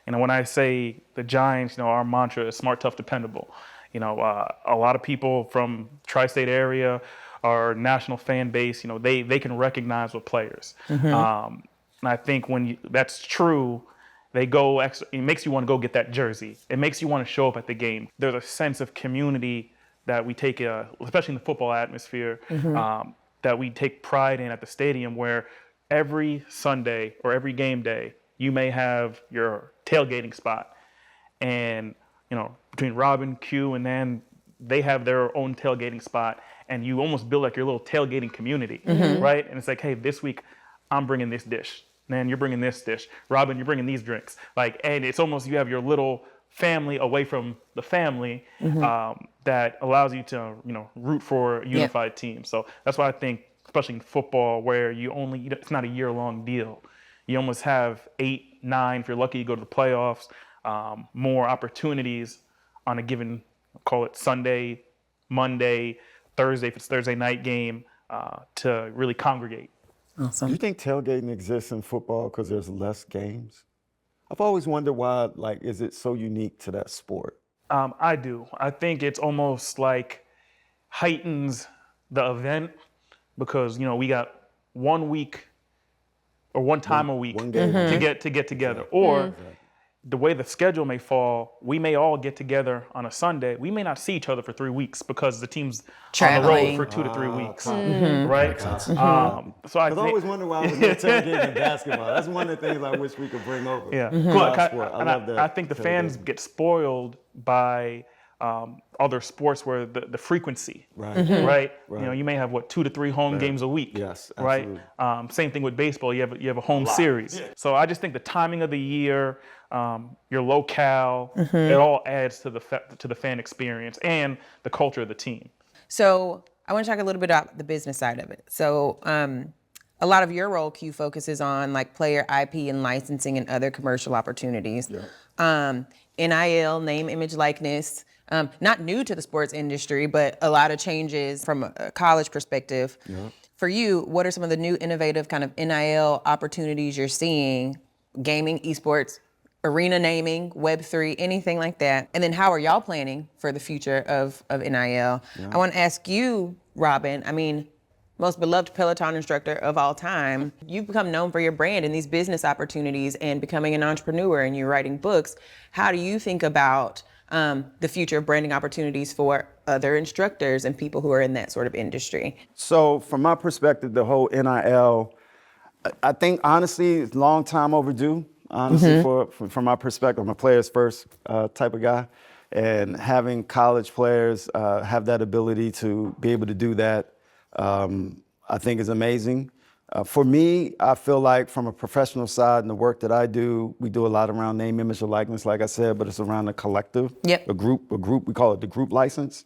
When I say the Giants, our mantra is smart, tough, dependable. A lot of people from tri-state area, our national fan base, they can recognize with players. And I think when that's true, they go extra. It makes you want to go get that jersey. It makes you want to show up at the game. There's a sense of community that we take, especially in the football atmosphere, that we take pride in at the stadium, where every Sunday or every game day, you may have your tailgating spot. And, between Robin, Q, and Nan, they have their own tailgating spot. And you almost build like your little tailgating community, right? And it's like, hey, this week I'm bringing this dish. Nan, you're bringing this dish. Robin, you're bringing these drinks. And it's almost, you have your little family away from the family that allows you to, root for a unified team. So that's why I think, especially in football, where it's not a year-long deal. You almost have 8, 9, if you're lucky, you go to the playoffs, more opportunities on a given, call it Sunday, Monday, Thursday, if it's Thursday night game, to really congregate. Awesome. Do you think tailgating exists in football because there's less games? I've always wondered why, is it so unique to that sport? I do. I think it's almost like heightens the event because, we got 1 week or one time a week to get together. Or the way the schedule may fall, we may all get together on a Sunday. We may not see each other for 3 weeks because the team's on the road for 2 to 3 weeks, right? So I always wonder why I was not tailgating in basketball. That's one of the things I wish we could bring over. Yeah, I think the fans get spoiled by other sports where the frequency, right? You may have 2 to 3 home games a week, yes, right? Same thing with baseball. You have a home series. Yeah. So I just think the timing of the year, your locale, it all adds to the fan experience and the culture of the team. So I want to talk a little bit about the business side of it. So a a lot of your role, Q, focuses on like player IP and licensing and other commercial opportunities. NIL, name, image, likeness, not new to the sports industry, but a lot of changes from a college perspective. For you, what are some of the new innovative kind of NIL opportunities you're seeing? Gaming, esports, arena naming, Web3, anything like that. And then how are y'all planning for the future of NIL? I want to ask you, Robin, I mean, most beloved Peloton instructor of all time, you've become known for your brand and these business opportunities and becoming an entrepreneur, and you're writing books. How do you think about the future of branding opportunities for other instructors and people who are in that sort of industry? So from my perspective, the whole NIL, I think honestly, it's a long time overdue. Honestly, from my perspective, I'm a players first type of guy, and having college players have that ability to be able to do that, I think is amazing. For me, I feel like from a professional side and the work that I do, we do a lot around name, image, or likeness, like I said, but it's around the collective, a group, we call it the group license.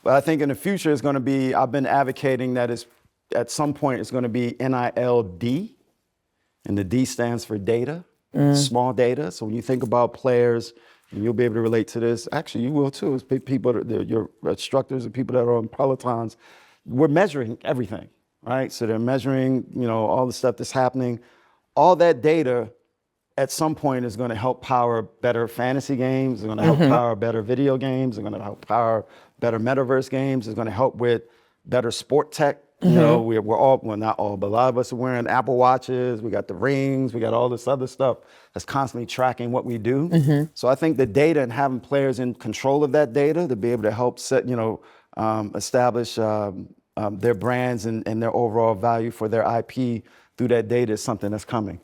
But I think in the future it's going to be, I've been advocating that it's, at some point it's going to be NILD, and the D stands for data. Small data. So when you think about players, and you'll be able to relate to this, actually you will too, as people, your instructors and people that are on Pelotons, we're measuring everything, right? So they're measuring, all the stuff that's happening. All that data at some point is going to help power better fantasy games, it's going to help power better video games, it's going to help power better metaverse games, it's going to help with better sport tech. We're all, well, not all, but a lot of us are wearing Apple Watches, we got the rings, we got all this other stuff that's constantly tracking what we do. So I think the data and having players in control of that data to be able to help set, establish their brands and their overall value for their IP through that data is something that's coming.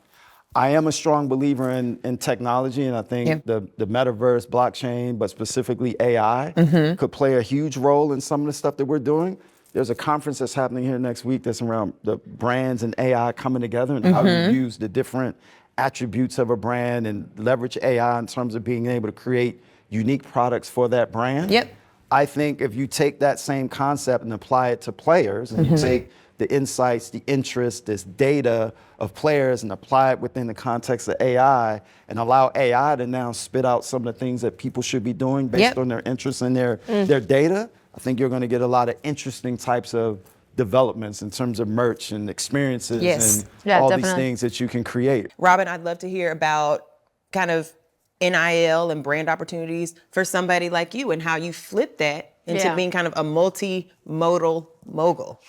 I am a strong believer in technology, and I think the metaverse, blockchain, but specifically AI could play a huge role in some of the stuff that we're doing. There's a conference that's happening here next week that's around the brands and AI coming together and how you use the different attributes of a brand and leverage AI in terms of being able to create unique products for that brand. I think if you take that same concept and apply it to players, and you take the insights, the interests, this data of players and apply it within the context of AI and allow AI to now spit out some of the things that people should be doing based on their interests and their data, I think you're going to get a lot of interesting types of developments in terms of merch and experiences and all these things that you can create. Robin, I'd love to hear about kind of NIL and brand opportunities for somebody like you and how you flip that into being kind of a multimodal mogul.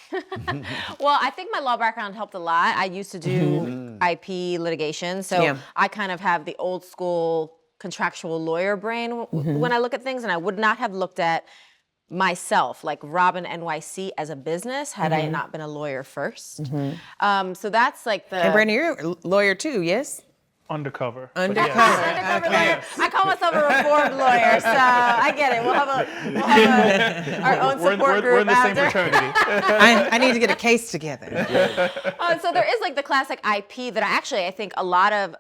Well, I think my law background helped a lot. I used to do IP litigation, so I kind of have the old school contractual lawyer brain when I look at things, and I would not have looked at myself, like Robin NYC as a business, had I not been a lawyer first. So that's like the... And Brandon, you're a lawyer too, yes? Undercover. Undercover lawyer. I call myself a reformed lawyer, so I get it. We'll have our own support group. We're in the same fraternity. I need to get a case together. So there is like the classic IP that I think a lot of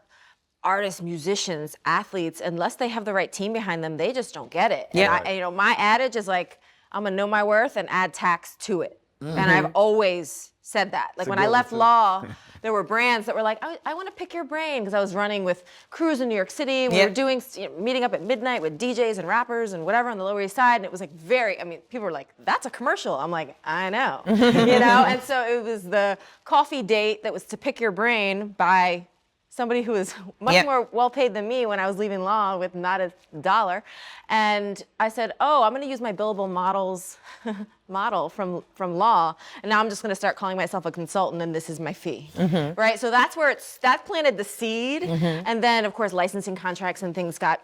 artists, musicians, athletes, unless they have the right team behind them, they just don't get it. And my adage is like, I'm gonna know my worth and add tax to it. And I've always said that. Like when I left law, there were brands that were like, I want to pick your brain, because I was running with crews in New York City. We were doing, meeting up at midnight with DJs and rappers and whatever on the Lower East Side. And it was like people were like, that's a commercial. I'm like, I know, And so it was the coffee date that was to pick your brain by somebody who was much more well paid than me when I was leaving law with not a dollar. And I said, I'm gonna use my billable model from law, and now I'm just gonna start calling myself a consultant, and this is my fee, right? So that's where that planted the seed. And then of course licensing contracts and things got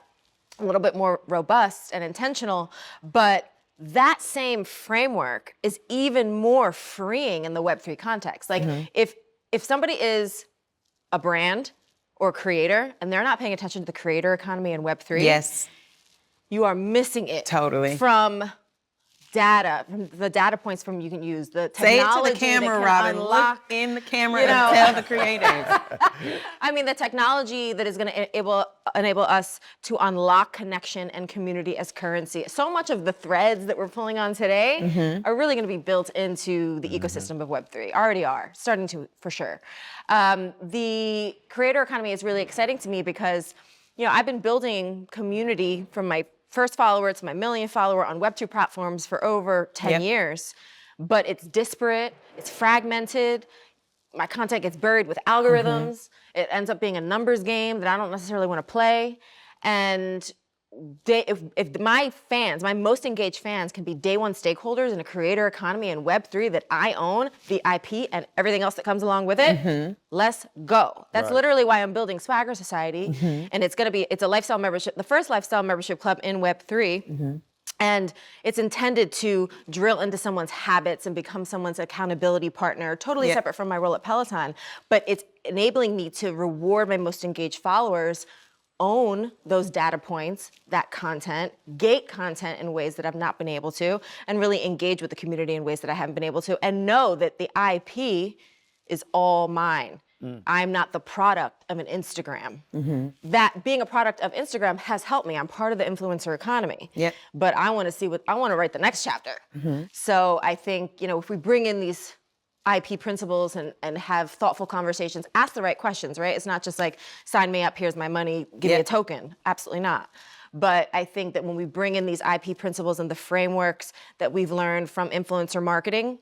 a little bit more robust and intentional, but that same framework is even more freeing in the Web3 context. Like if somebody is a brand or creator and they're not paying attention to the creator economy in Web3, you are missing it totally from data, the data points from you can use, the Say it technology to the camera, that can Robin. unlock, Look in the camera you know. and tell the creators. I mean, the technology that is going to enable us to unlock connection and community as currency. So much of the threads that we're pulling on today are really going to be built into the ecosystem of Web3. Already are, starting to for sure. The creator economy is really exciting to me because, you know, I've been building community from my first follower to my millionth follower on Web2 platforms for over 10 years, but it's disparate, it's fragmented. My content gets buried with algorithms. It ends up being a numbers game that I don't necessarily want to play. And if my fans, my most engaged fans, can be day one stakeholders in a creator economy and Web3 that I own, the IP and everything else that comes along with it, let's go. That's literally why I'm building Swagger Society. And it's a lifestyle membership, the first lifestyle membership club in Web3. And it's intended to drill into someone's habits and become someone's accountability partner, totally separate from my role at Peloton. But it's enabling me to reward my most engaged followers, own those data points, that content, gate content in ways that I've not been able to, and really engage with the community in ways that I haven't been able to, and know that the IP is all mine. I'm not the product of an Instagram. That being a product of Instagram has helped me. I'm part of the influencer economy. But I want to write the next chapter. So I think, you know, if we bring in these IP principles and have thoughtful conversations, ask the right questions, right? It's not just like, sign me up, here's my money, give me a token. Absolutely not. But I think that when we bring in these IP principles and the frameworks that we've learned from influencer marketing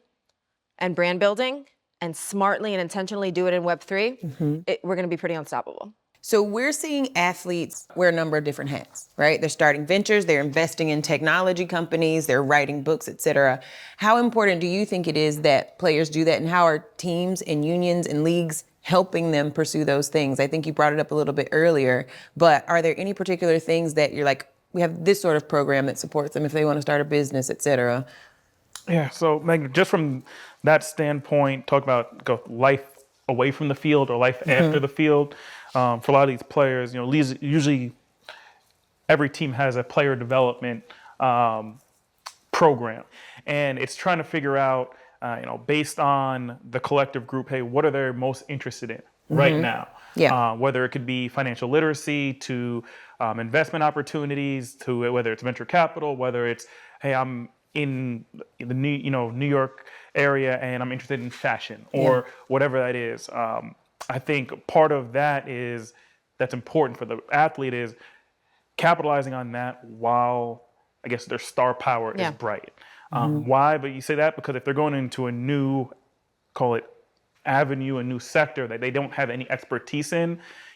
and brand building, and smartly and intentionally do it in Web3, we're gonna be pretty unstoppable. So we're seeing athletes wear a number of different hats, right? They're starting ventures, they're investing in technology companies, they're writing books, et cetera. How important do you think it is that players do that, and how are teams and unions and leagues helping them pursue those things? I think you brought it up a little bit earlier, but are there any particular things that you're like, we have this sort of program that supports them if they want to start a business, et cetera? Yeah, so Meg, just from that standpoint, talk about life away from the field or life after the field. For a lot of these players, you know, usually every team has a player development program, and it's trying to figure out, you know, based on the collective group, hey, what are they most interested in right now? Whether it could be financial literacy to investment opportunities, to whether it's venture capital, whether it's, hey, I'm in the New York area and I'm interested in fashion or whatever that is. I think part of that that's important for the athlete is capitalizing on that while, I guess, their star power is bright. Why? But you say that because if they're going into a new, call it avenue, a new sector that they don't have any expertise in,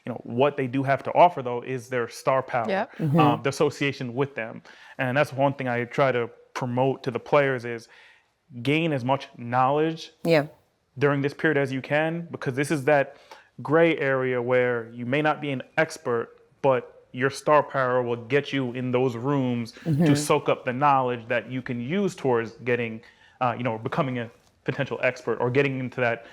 you know, what they do have to offer though is their star power, the association with them. And that's one thing I try to promote to the players is gain as much knowledge during this period as you can, because this is that gray area where you may not be an expert, but your star power will get you in those rooms to soak up the knowledge that you can use towards getting, you know, becoming a potential expert or getting into that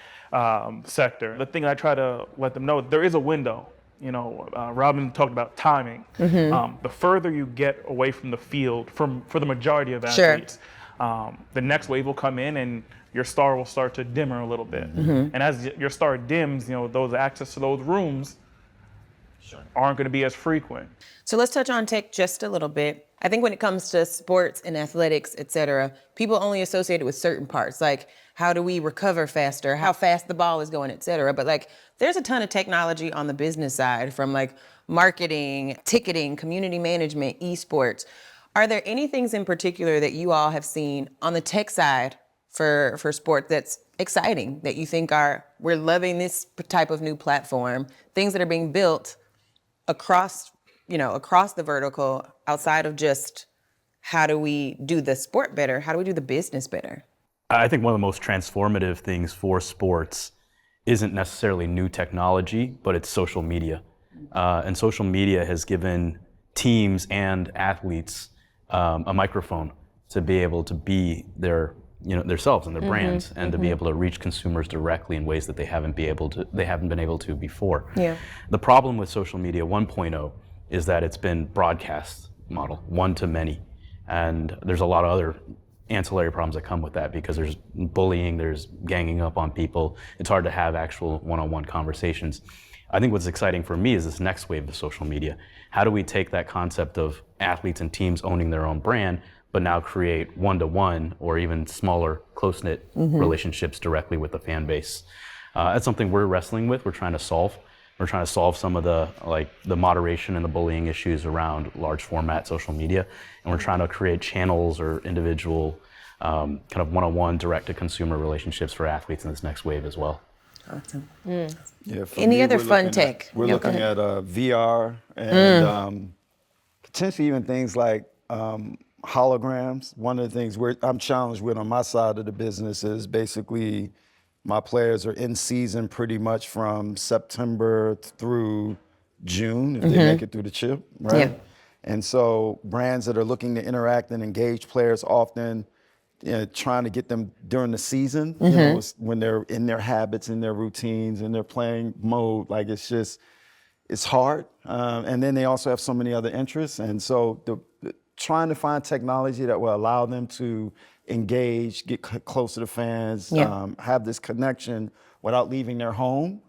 sector. The thing I try to let them know, there is a window. You know, Robin talked about timing. The further you get away from the field, for the majority of athletes, the next wave will come in and your star will start to dimmer a little bit. And as your star dims, you know, those access to those rooms aren't going to be as frequent. So let's touch on tech just a little bit. I think when it comes to sports and athletics, et cetera, people only associate it with certain parts, like how do we recover faster, how fast the ball is going, et cetera. But like, there's a ton of technology on the business side, from like marketing, ticketing, community management, esports. Are there any things in particular that you all have seen on the tech side for sport that's exciting, that you think we're loving this type of new platform, things that are being built across the vertical, outside of just how do we do the sport better, how do we do the business better? I think one of the most transformative things for sports isn't necessarily new technology, but it's social media. And social media has given teams and athletes a microphone to be able to be themselves and their brands, and to be able to reach consumers directly in ways that they haven't been able to before. The problem with social media 1.0 is that it's been broadcast model, one to many, and there's a lot of other ancillary problems that come with that, because there's bullying, there's ganging up on people. It's hard to have actual one-on-one conversations. I think what's exciting for me is this next wave of social media. How do we take that concept of athletes and teams owning their own brand, but now create one-to-one or even smaller, close-knit relationships directly with the fan base? That's something we're wrestling with, we're trying to solve. We're trying to solve some of the moderation and the bullying issues around large format social media. And we're trying to create channels or individual kind of one-on-one direct-to-consumer relationships for athletes in this next wave as well. Awesome. Yeah, for Any me, other we're fun looking tech? We're Yeah, looking go ahead. at VR and potentially even things like holograms. One of the things I'm challenged with on my side of the business is basically my players are in season pretty much from September through June if they make it through the chip, right? Yeah. And so brands that are looking to interact and engage players often, trying to get them during the season, you know, when they're in their habits, in their routines, in their playing mode, like it's hard. And then they also have so many other interests. And so trying to find technology that will allow them to engage, get closer to fans, have this connection without leaving their home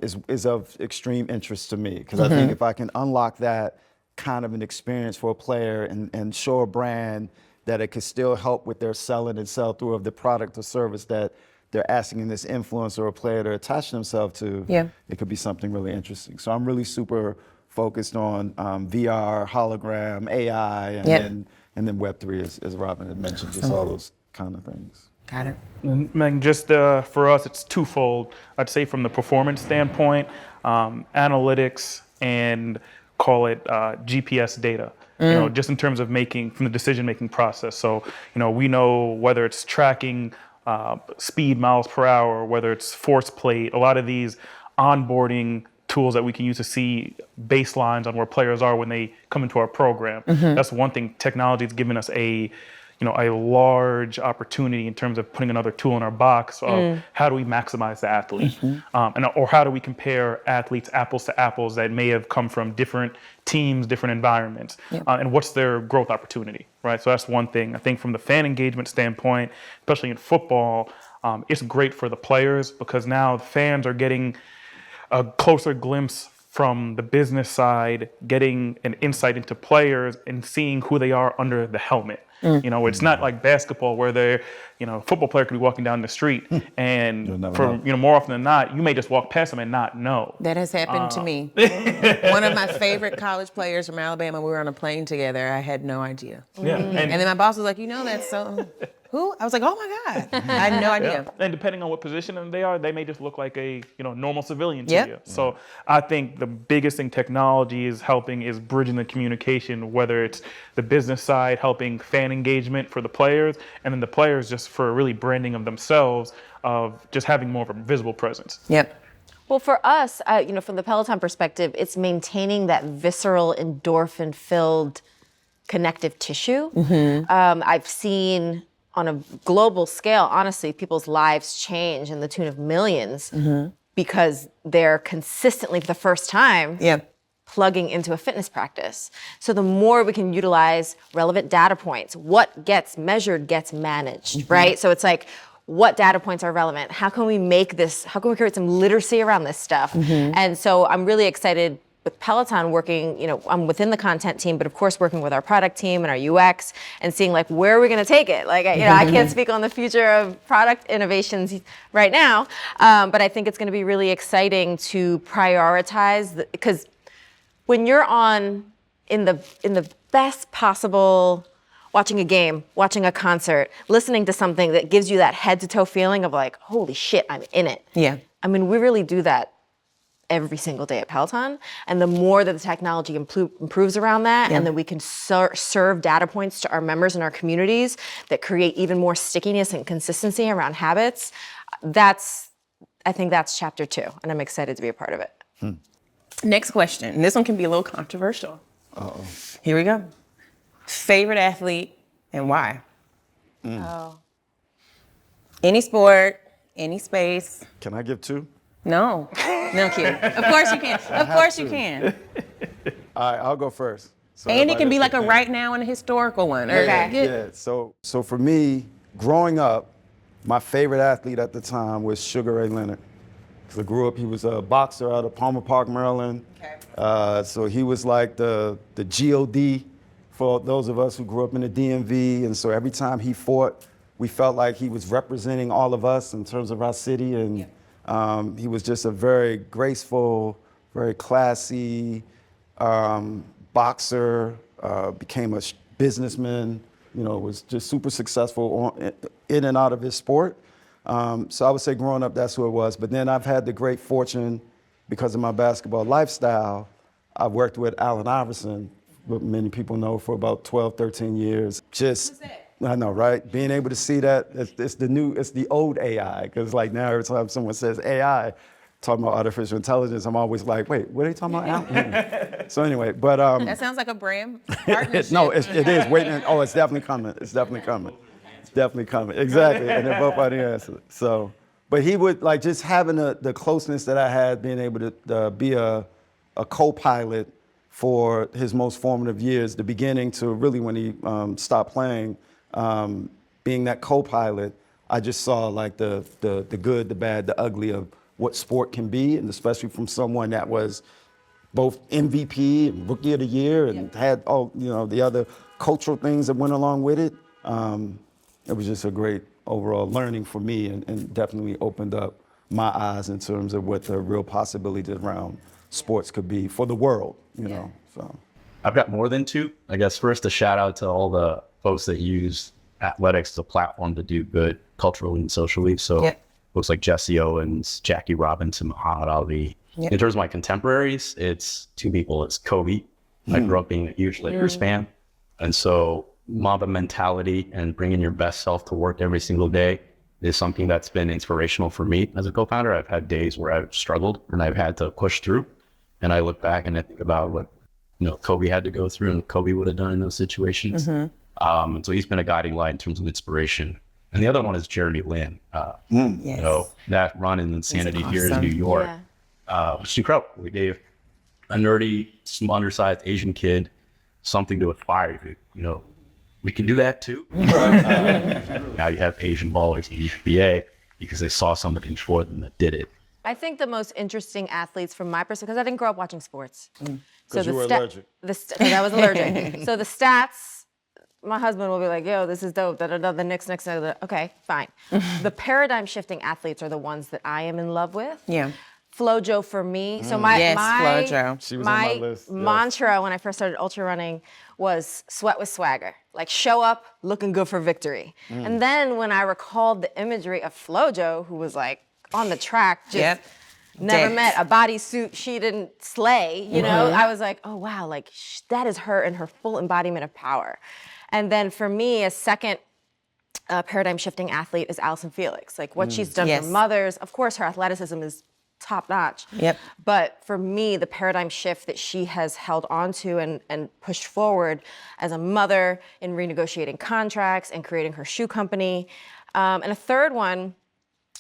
is of extreme interest to me. Because I think if I can unlock that kind of an experience for a player and show a brand that it could still help with their selling and sell through of the product or service that they're asking this influencer or player to attach themselves to, it could be something really interesting. So I'm really super focused on VR, hologram, AI, and then Web3, as Robin had mentioned, just all those kind of things. Got it. And just for us, it's twofold. I'd say from the performance standpoint, analytics and call it GPS data. You know, just in terms of from the decision-making process. So, you know, we know whether it's tracking speed, miles per hour, whether it's force plate, a lot of these onboarding tools that we can use to see baselines on where players are when they come into our program. That's one thing. Technology has given us a large opportunity in terms of putting another tool in our box of how do we maximize the athlete, or how do we compare athletes apples to apples that may have come from different teams, different environments, and what's their growth opportunity, right? So that's one thing. I think from the fan engagement standpoint, especially in football, it's great for the players because now fans are getting a closer glimpse from the business side, getting an insight into players and seeing who they are under the helmet. You know, it's not like basketball where they're, a football player could be walking down the street and more often than not, you may just walk past them and not know. That has happened to me. One of my favorite college players from Alabama, we were on a plane together. I had no idea. Yeah. And then my boss was like, that's so... Who? I was like, oh my God. I had no idea. And depending on what position they are, they may just look like a normal civilian to you. So I think the biggest thing technology is helping is bridging the communication, whether it's the business side, helping fan engagement for the players, and then the players just for really branding of themselves, of just having more of a visible presence. Yep. Well, for us, from the Peloton perspective, it's maintaining that visceral, endorphin-filled connective tissue. I've seen on a global scale, honestly, people's lives change in the tune of millions because they're consistently, for the first time, plugging into a fitness practice. So the more we can utilize relevant data points, what gets measured gets managed, right? So it's like, what data points are relevant? How can we create some literacy around this stuff? And so I'm really excited with Peloton working, I'm within the content team, but of course working with our product team and our UX and seeing where are we going to take it? I can't speak on the future of product innovations right now, but I think it's going to be really exciting to prioritize because when you're in the best possible, watching a game, watching a concert, listening to something that gives you that head to toe feeling of holy shit, I'm in it. Yeah. I mean, we really do that every single day at Peloton. And the more that the technology improves around that, and then we can serve data points to our members and our communities that create even more stickiness and consistency around habits, I think that's chapter 2, and I'm excited to be a part of it. Next question, and this one can be a little controversial. Uh-oh. Here we go. Favorite athlete and why? Any sport, any space. Can I give 2? No, kid. Of course you can. Of course you can. All right, I'll go first. So And it can be like a everybody- right now and a historical one. Or, Yeah. So for me, growing up, my favorite athlete at the time was Sugar Ray Leonard. 'Cause I grew up, he was a boxer out of Palmer Park, Maryland. So he was like the GOD for those of us who grew up in the DMV. And so every time he fought, we felt like he was representing all of us in terms of our city. And he was just a very graceful, very classy boxer, became a businessman, was just super successful in and out of his sport. So I would say growing up, that's who it was. But then I've had the great fortune, because of my basketball lifestyle, I've worked with Allen Iverson, what many people know, for about 12, 13 years. I know, right? Being able to see that, it's the old AI, because like now every time someone says AI, talking about artificial intelligence, I'm always like, wait, what are you talking about? So anyway, but that sounds like a brand partnership. no, it is. Waiting. It's definitely coming. It's definitely coming. It's definitely coming. Exactly. And they're both on the answer. So, but he would like just having the closeness that I had, being able to be a co-pilot for his most formative years, the beginning to really when he stopped playing, being that co-pilot, I just saw like the good, the bad, the ugly of what sport can be, and especially from someone that was both MVP and Rookie of the Year and had all the other cultural things that went along with it. It was just a great overall learning for me, and definitely opened up my eyes in terms of what the real possibilities around sports could be for the world. So I've got more than two. I guess first a shout out to all the folks that use athletics as a platform to do good culturally and socially. So folks like Jesse Owens, Jackie Robinson, Muhammad Ali. In terms of my contemporaries, it's two people. It's Kobe. I grew up being a huge Lakers fan. And so Mamba mentality and bringing your best self to work every single day is something that's been inspirational for me as a co-founder. I've had days where I've struggled and I've had to push through. And I look back and I think about what Kobe had to go through and Kobe would have done in those situations. And so he's been a guiding light in terms of inspiration. And the other one is Jeremy Lin. That run in Insanity here in New York, which is incredible. We gave a nerdy, undersized Asian kid something to aspire to. We can do that too. Now you have Asian ballers in the NBA because they saw somebody before them that did it. I think the most interesting athletes from my perspective, because I didn't grow up watching sports. because you were allergic. I was allergic. So the stats, my husband will be like, yo, this is dope, the Knicks, okay, fine. The paradigm shifting athletes are the ones that I am in love with. Yeah. FloJo for me. So FloJo. She was on my list. Yes. Mantra when I first started ultra running was sweat with swagger. Like show up looking good for victory. And then when I recalled the imagery of FloJo, who was like on the track, just never met a bodysuit she didn't slay, I was like, oh wow, like that is her in her full embodiment of power. And then for me, a second paradigm shifting athlete is Allison Felix. Like what she's done for mothers, of course her athleticism is top notch. But for me, the paradigm shift that she has held onto and pushed forward as a mother in renegotiating contracts and creating her shoe company. And a third one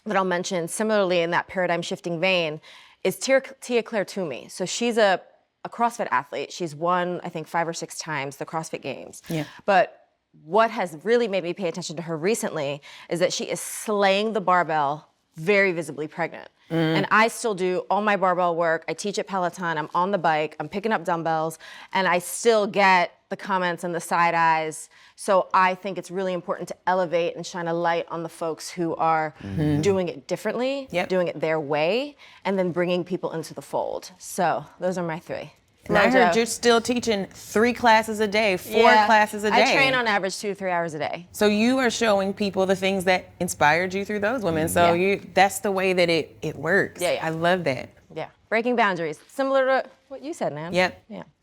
that I'll mention similarly in that paradigm shifting vein is Tia-Clair Toomey. So she's a CrossFit athlete. She's won, I think, 5 or 6 times the CrossFit Games. But what has really made me pay attention to her recently is that she is slaying the barbell very visibly pregnant. And I still do all my barbell work. I teach at Peloton. I'm on the bike. I'm picking up dumbbells. And I still get the comments and the side eyes. So I think it's really important to elevate and shine a light on the folks who are doing it differently, doing it their way, and then bringing people into the fold. So those are my 3. And I heard you're still teaching 3 classes a day, 4 classes a day. I train on average 2 to 3 hours a day. So you are showing people the things that inspired you through those women. So that's the way that it works. I love that. Yeah, breaking boundaries. Similar to what you said, Nan. Yeah.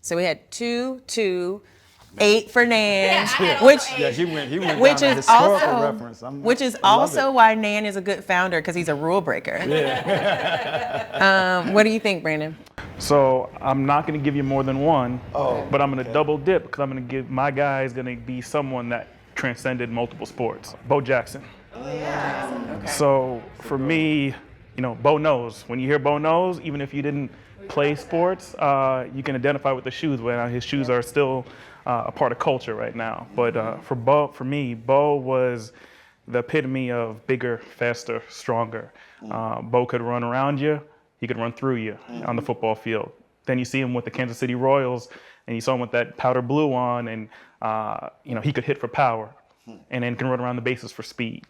So we had 2, 2, 8 for Nan, he went which down a is historical also reference. I love it. why Nan is a good founder, because he's a rule breaker. What do you think, Brandon? So I'm not going to give you more than one, but I'm going to double dip because I'm going to give my guy is going to be someone that transcended multiple sports. Bo Jackson. So for me, Bo knows. When you hear Bo knows, even if you didn't play sports, you can identify with the shoes. His shoes are still a part of culture right now. But for me, Bo was the epitome of bigger, faster, stronger. Bo could run around you. He could run through you on the football field. Then you see him with the Kansas City Royals, and you saw him with that powder blue on, and he could hit for power, and then can run around the bases for speed.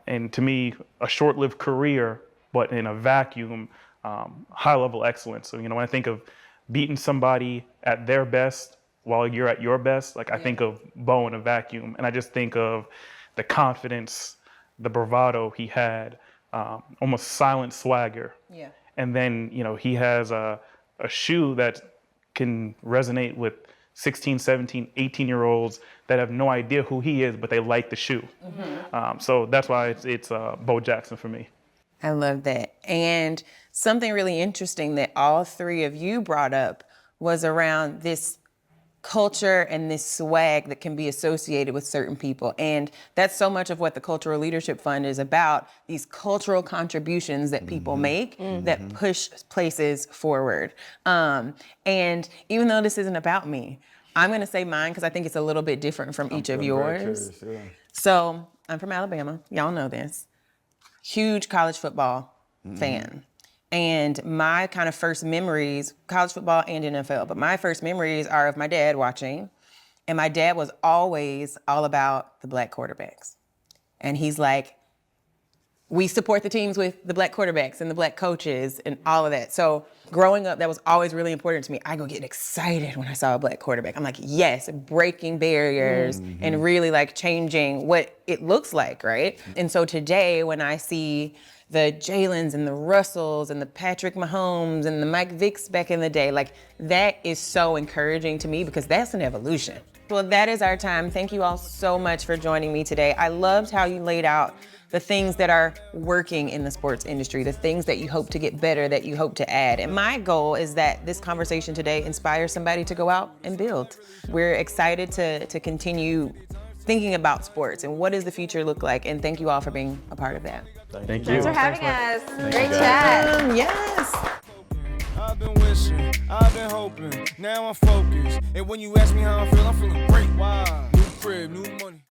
And to me, a short-lived career, but in a vacuum, high-level excellence. So when I think of beating somebody at their best while you're at your best, I think of Bo in a vacuum, and I just think of the confidence, the bravado he had, almost silent swagger. Yeah. And then, he has a shoe that can resonate with 16, 17, 18-year-olds that have no idea who he is, but they like the shoe. So that's why it's Bo Jackson for me. I love that. And something really interesting that all three of you brought up was around this culture and this swag that can be associated with certain people. And that's so much of what the Cultural Leadership Fund is about, these cultural contributions that people make that push places forward. And even though this isn't about me, I'm gonna say mine because I think it's a little bit different from each of yours. So I'm from Alabama, y'all know this. Huge college football fan. And my kind of first memories, college football and NFL, but my first memories are of my dad watching. And my dad was always all about the black quarterbacks. And he's like, we support the teams with the black quarterbacks and the black coaches and all of that. So growing up, that was always really important to me. I go get excited when I saw a black quarterback. I'm like, yes, breaking barriers and really changing what it looks like, right? And so today when I see the Jalens and the Russells and the Patrick Mahomes and the Mike Vicks back in the day, that is so encouraging to me because that's an evolution. Well, that is our time. Thank you all so much for joining me today. I loved how you laid out the things that are working in the sports industry, the things that you hope to get better, that you hope to add. And my goal is that this conversation today inspires somebody to go out and build. We're excited to continue thinking about sports and what does the future look like. And thank you all for being a part of that. Thank you. Thanks for having us. Great chat. Yes. I've been wishing, I've been hoping, now I'm focused. And when you ask me how I feel, I'm feeling great. Wow. New crib, new money.